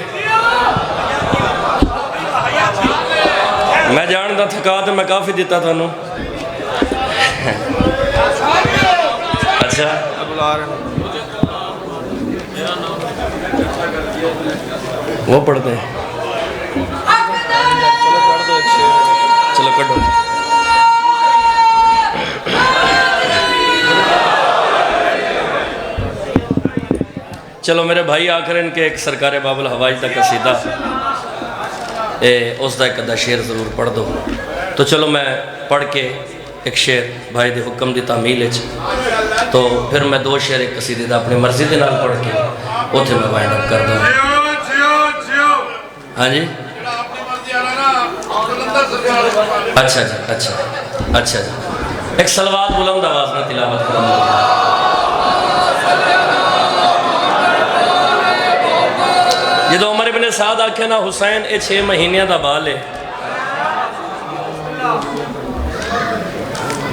मैं जानता थका तो मैं काफ़ी दिता थानू। अच्छा वो पढ़ते हैं, चलो कटो। चलो मेरे भाई आखिर इनके एक सरकार बाबुल हवाज का कसीदा उसका एक अद्धा शेर ज़रूर पढ़ दो। तो चलो मैं पढ़ के एक शेर भाई के हुक्म की तामील तो फिर मैं 2 शेर एक कसीदे का अपनी मर्जी के नाल पढ़ के उत्थे मैं वाइंड अप कर दूँ। हाँ जी अच्छा जी, अच्छा अच्छा जी। एक सलवात बुलंद आवाज़ में तिलावत करूँगा। जो उमर इब्ने साद आखे ना हुसैन ये 6 महीनों का बाल है,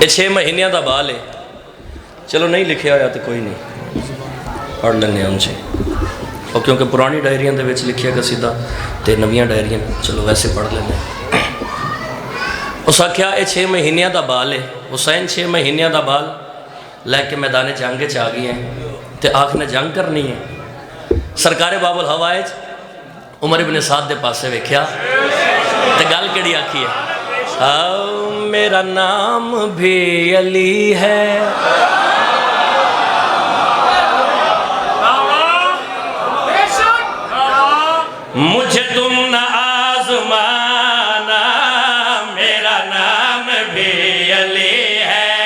ये 6 महीनों का बाल है। चलो नहीं लिखा होया तो कोई नहीं, पढ़ लें उनसे और क्योंकि पुरानी डायरिया के लिखिया कसीदा तो नवियां डायरिया, चलो वैसे पढ़ लें। उस आख्या ये 6 महीनों का बाल है। हुसैन 6 महीनों का बाल लैके मैदान जंग च आ गई है तो आखने जंग करनी है। सरकारे बाबुल हवाज उमर इब्ने साद के पासे वेख्या तो गल केड़ी आखी है, मेरा नाम भी अली है, मुझे तुम न आज़माना, मेरा नाम भी अली है,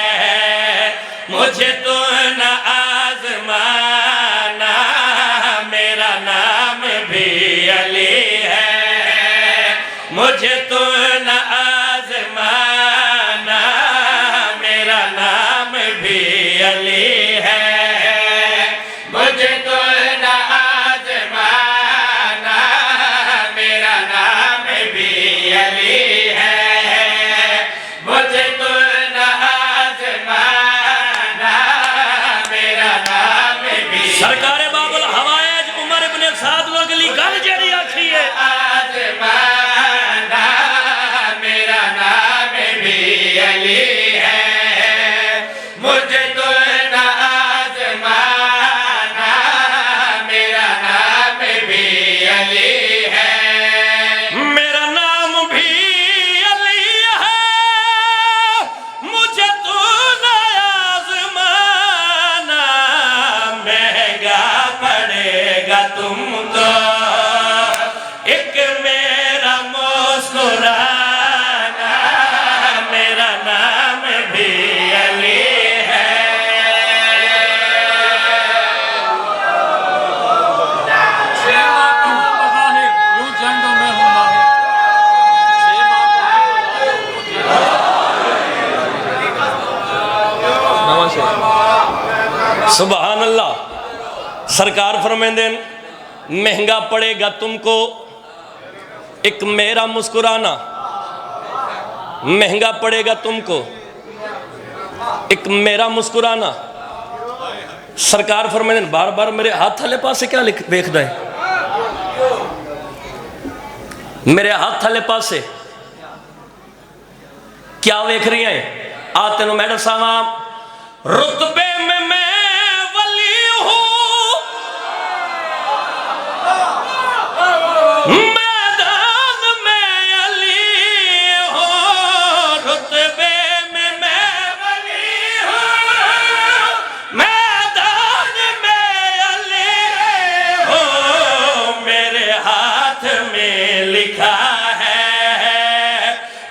मुझे तुम न आज़माना, मेरा नाम भी अली है, मुझे तुम न आज़माना, मेरा नाम भी अली है, मुझे तुम न आज़माना, मेरा नाम भी अली है, मुझे तुम न आज़माना, मेरा नाम भी। सरकारे बाबुल हवाज उमर इब्ने साद लोग ली गल जड़ी आखी है, आज़माना मेरा नाम भी अली है, मुझे तो न आज़माना, मेरा नाम भी अली है, मेरा नाम भी अली है, मुझे तो न आज़माना, महंगा पड़ेगा तुमको एक मेरा मुस्कुराना, मेरा नाम सुभान अल्लाह। सरकार फरमाते हैं महंगा पड़ेगा तुमको एक मेरा मुस्कुराना, महंगा पड़ेगा तुमको एक मेरा मुस्कुराना। सरकार फरमाते हैं बार बार मेरे हाथ वाले पासे क्या देखदा है, मेरे हाथ वाले पासे क्या वेख रही है? आ तेन मैं दसावा रुतबे में मैं वली हूं, मैदान में अली हूं, रुतबे में मैं वली हूं, मैदान में अली हूं, मेरे हाथ में लिखा है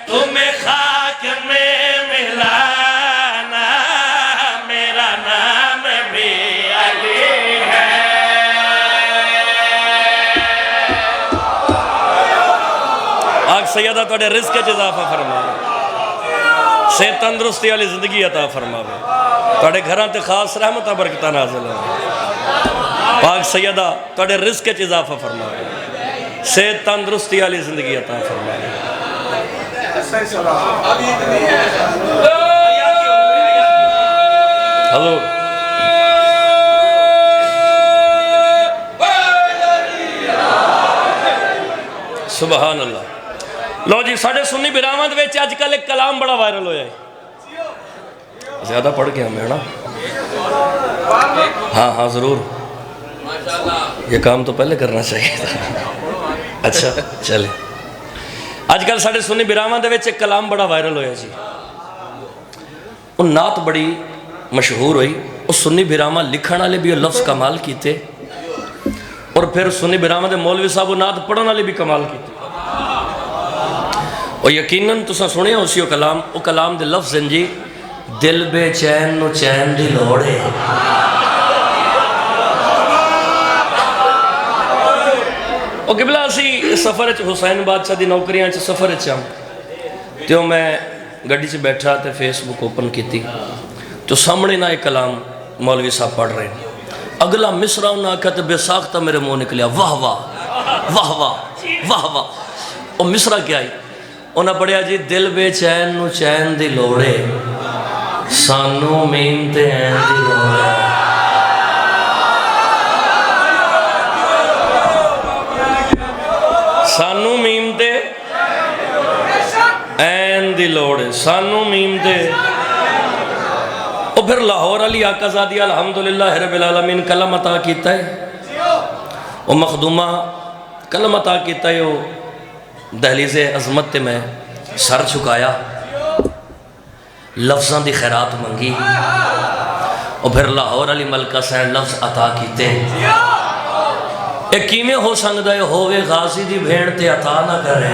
तुम्हें खाक में मिलाना, मेरा नाम भी अली है। आग सैयदा तुहाडे रिज़्क़ च इज़ाफ़ा फरमावे, सेहत तंदुरुस्ती वाली जिंदगी अता फरमावे, तुहाडे घरां ते खास रहमतां बरकतां नाज़िल होवे। पाक सैयदा तुहाडे रिज़्क़ च इज़ाफ़ा फरमावे, सेहत तंदुरुस्ती वाली जिंदगी अता फरमावे। हज़ूर सुभान अल्लाह। लो जी साढ़े सुन्नी बिरावां दे विच अजकल एक कलाम बड़ा वायरल होया है, ज्यादा पढ़ के हमें है ना। हाँ हाँ जरूर, ये काम तो पहले करना चाहिए था। अच्छा चले, अजकल साढ़े सुन्नी बिरावां दे विच एक कलाम बड़ा वायरल होया जी, वो नात बड़ी मशहूर हुई। उस सुन्नी बिरावां लिखण वाले भी लफ्ज़ कमाल कीते, और फिर सुन्नी बिरावां दे मौलवी साहब नात पढ़न वाले भी कमाल कीते। और यकीनन तुसां सुनिया उसी वो कलाम दे लफ्ज़ हैं जी, दिल बेचैन नूं चैन दी लोड़ है। ओ किबला असी सफ़र च हुसैन बादशाह दी नौकरियां च सफ़र च तो मैं गड्डी च बैठा तो फेसबुक ओपन की तो सामने ना एक कलाम मौलवी साहब पढ़ रहे हैं। अगला मिसरा उन्हें आख्या तो बेसाख्ता मेरे मुँह निकलिया, वाह वाह वाह वाह वाह वाह। और मिसरा क्या आई उन्हें पढ़िया जी, दिल बेचैन नूं चैन दी लोड़ है, सानू मीम ते ऐन दी लोड़ है। सानू मीम ते ऐन दी लोड़ है, सानू मीम ते। और फिर लाहौर अली आकाजादी अल्हम्दुलिल्लाह रब्बिल आलमीन कलम अता कीता है, और मखदूमा कलम अता कीता है। वो दहलीज़े अज़मत ते मैं सर झुकाया, लफ्ज़ां दी खैरात मंगी, और फिर लाहौर अली मलका सैन लफ्ज़ अता कीते। किवें हो सकदा है होवे गाजी दी भेड़ ते अता ना करे।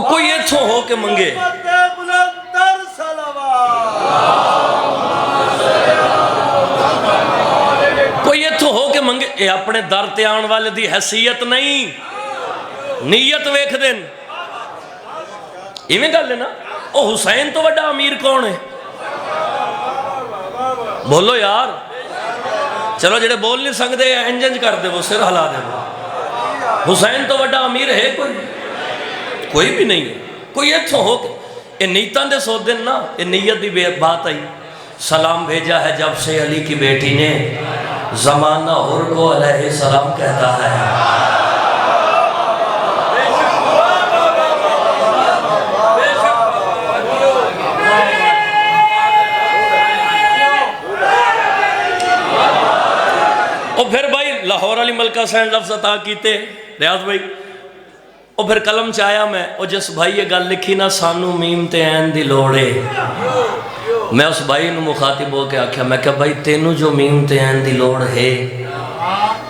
कोई इथों हो के मंगे, कोई इथों हो के मंगे, ये अपने दर ते आने वाले दी हैसियत नहीं, नीयत वेख देन। इवें गल है ना। ओ हुसैन तो वड्डा अमीर कौन है? बोलो यार। चलो जेडे बोल नहीं सकते इंज इंज कर दे, वो सिर हिला दे। हुसैन तो वड्डा अमीर है कोई भी नहीं है। कोई इथों हो के नीयतां दे सौदे ना, ये नीयत की बात आई। सलाम भेजा है जब से अली की बेटी ने, जमाना हुर को अलैहि सलाम कहता है। और फिर भाई लाहौर अली मलका सैन लफ्ज़ अता कीते रियाज भाई। और फिर कलम च आया मैं, और जिस भाई ये गल लिखी ना, सानू मीम ते ऐन दी लोड़ है, मैं उस भाई नूं मुखातिब हो के आख्या, मैं क्या भाई तेनू जो मीम ते ऐन दी लोड़ है,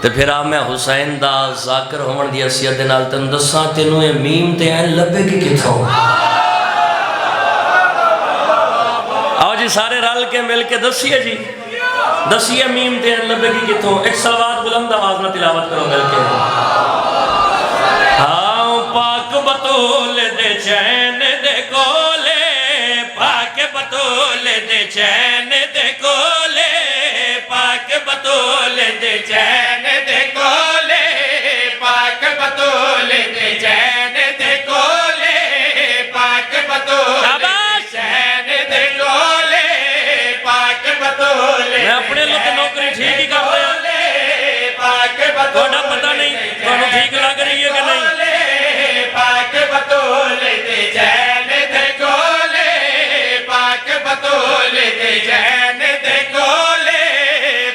तो फिर आ मैं हुसैन दा ज़ाकिर होवन दी हैसियत दे नाल तैनूं दस्सां, तेनू ये मीम ते ऐन लभेगी कित्थों? आओ जी सारे रल के मिल के दसिए जी, दसिए मीम ते ऐन लभेगी कित्थों। एक सलवात बुलंद आवाज़ में तिलावत करो मिल के। बतूल दे चैन दे कोले, पाक बतूल दे चैन दे कोले, पाक बतूल दे चैन दे कोले, पाक बतूल दे चैन दे कोले, पाक बतूल चैन दे कोले, पाक बतूल। मैं अपने लोग नौकरी ठीक ही कर रहा, थोड़ा पता नहीं ਤੁਹਾਨੂੰ ठीक लग रही है कि नहीं। पाक बतूल दे चैन दे कोले, पाक बतूल दे चैन दे कोले,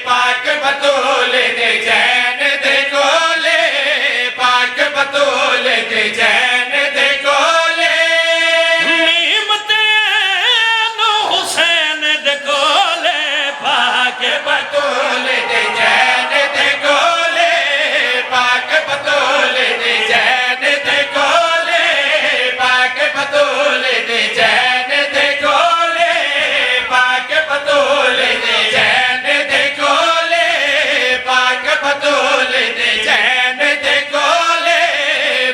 पाक बतूल दे चैन दे कोले, पाक बतूल दे चैन दे कोले। नीमते नो हुसैन दे कोले, पाक बतूल दे चैन दे कोले, पाक बतूल दे चैन दे कोले, पाक बतूल दे चैन दे कोले, पाक बतूल दे चैन दे कोले, पाक बतूल दे चैन दे कोले,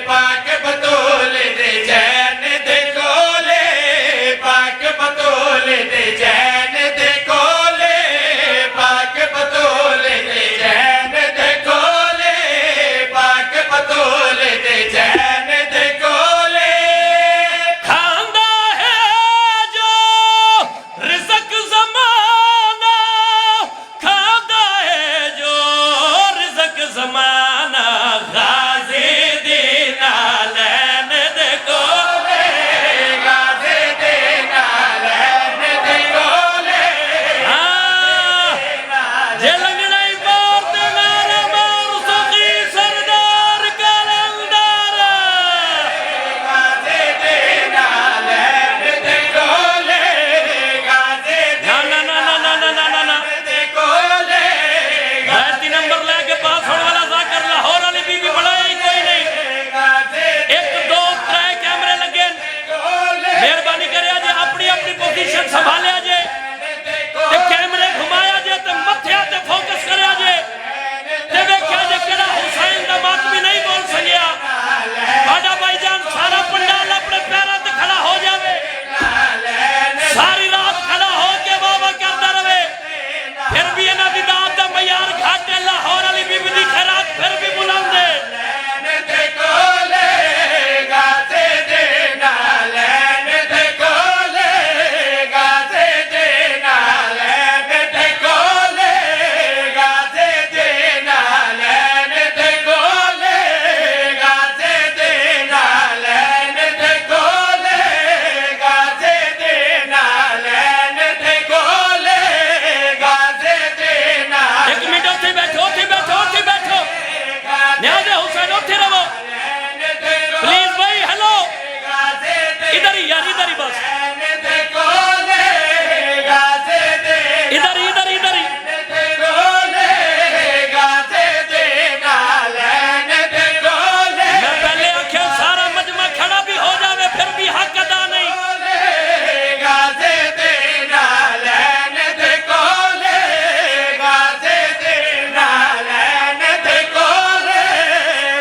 पाक बतूल दे चैन दे कोले, पाक बतूल दे चैन दे कोले, पाक बतूल दे चैन दे कोले, पाक बतूल दे चैन दे कोले। खांदा है जो रिज़्क़ ज़माना, खांदा है जो रिज़्क़ ज़माना, गाज़ी दीना लैन दे कोले, गाज़ी दीना लैन दे कोले। जे लंगड़ा ही मार दे नारा मार सुखी सरदार कलंदर, गाज़ी दीना लैन दे कोले, गाज़ी दीना लैन दे कोले। 3 नंबर लेके पास होने वाला जाकर लाहौर वाली बीबी बढ़ाया ही कोई नहीं। 1 2 3 कैमरे लगे, मेहरबानी करे जे अपनी अपनी पोजीशन संभाले जे, ते कैमरे घुमाया जे, ते मत्थे ते फोकस करे जे, ते वेख्या जे केड़ा हुसैन दा मातमी नहीं बोल सकिया। साडा भाईजान सारा पंडाल अपने पैरों ते खड़ा हो जावे, सारी रात खड़ा हो के वाह करता रहे, फिर भी इन्हां दी दात दा मयार घट है। लाहौर वाली बीबी दी खैरात फिर भी बुलंद है। गाज़ी दीना लैन दे कोले, गाज़ी दीना लैन दे कोले, गाज़ी दीना लैन दे कोले, गाज़ी दीना लैन दे कोले, गाज़ी दीना लैन दे कोले, गाज़ी दीना। 1 मिनट उत्थे बैठो, उत्थे बैठो, उत्थे बैठो, न्याज़े हुसैन उत्थे रहो प्लीज भाई। हेलो इधर ही यार, इधर ही बस, इधर ही इधर ही इधर ही। मैं पहले आख्या सारा मजमा खड़ा भी हो जावे फिर भी हक अदा नहीं। गाज़ी दीना लैन दे कोले, गाज़ी दीना लैन दे कोले,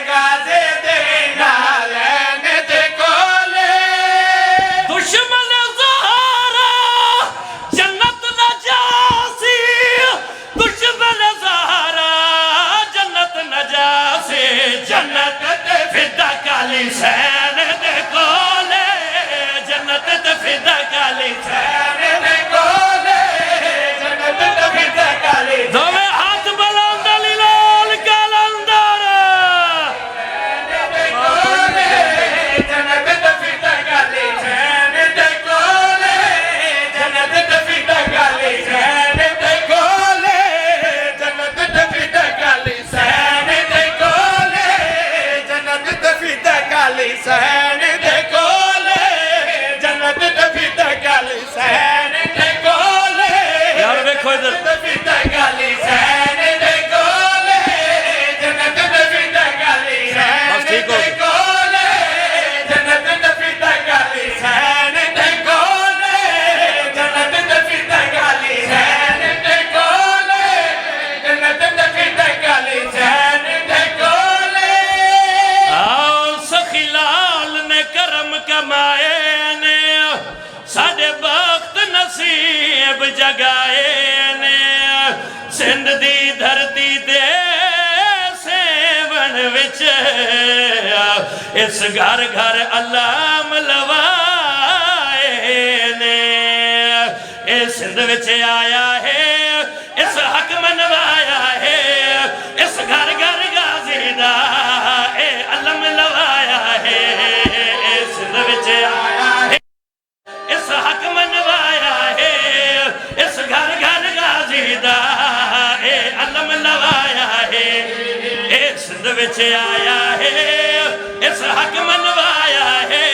गाज़ी दीना लैन दे कोले। दुश्मन ज़हरा जन्नत न जासी, दुश्मन ज़हरा जन्नत न जासी, जन्नत ते फिदा काली सैन दे कोले, जन्नत ते फिदा काली सैन दे कोले, जन्नत ते फिदा काली। दोवे हाथ बुलंद अली लाल कलंदर, जन्नत ते फिदा काली सैन दे कोले, जन्नत ते फिदा काली सैन दे कोले, जन्नत ते फिदा काली सैन दे कोले, जन्नत ते फिदा काली। जगाए ने सिंध दी धरती ते सेवन विच इस घर घर अल्लाह मलवाए ने ए सिंध विच आया है इस हक मनवाया है इस घर घर गाजी दा ए अलम लवाया है ए सिंध विच आया है इस हक मनवाया है इस घर घर गाजी दा ए अलम लवाया है ए सिंध विच आया है इस हक मनवाया है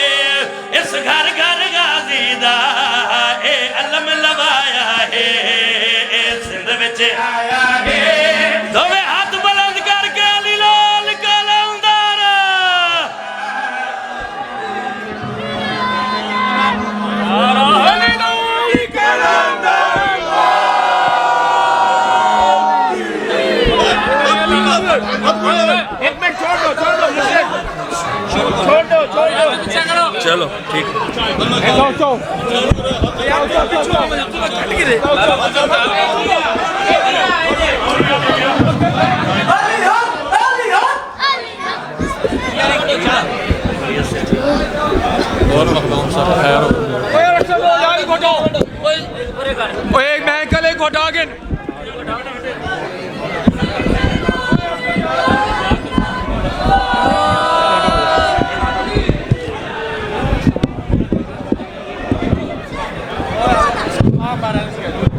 इस घर घर गाजी दा ए अलम लवाया है ए सिंध विच आया है दोवे हाथ बुलंद करके अली लाल कलंदर अली लाल कलंदर एक मिनट छोड़ दो मुझे छोड़ दो चलो ठीक एक मैं कल एक घोटा आगे Para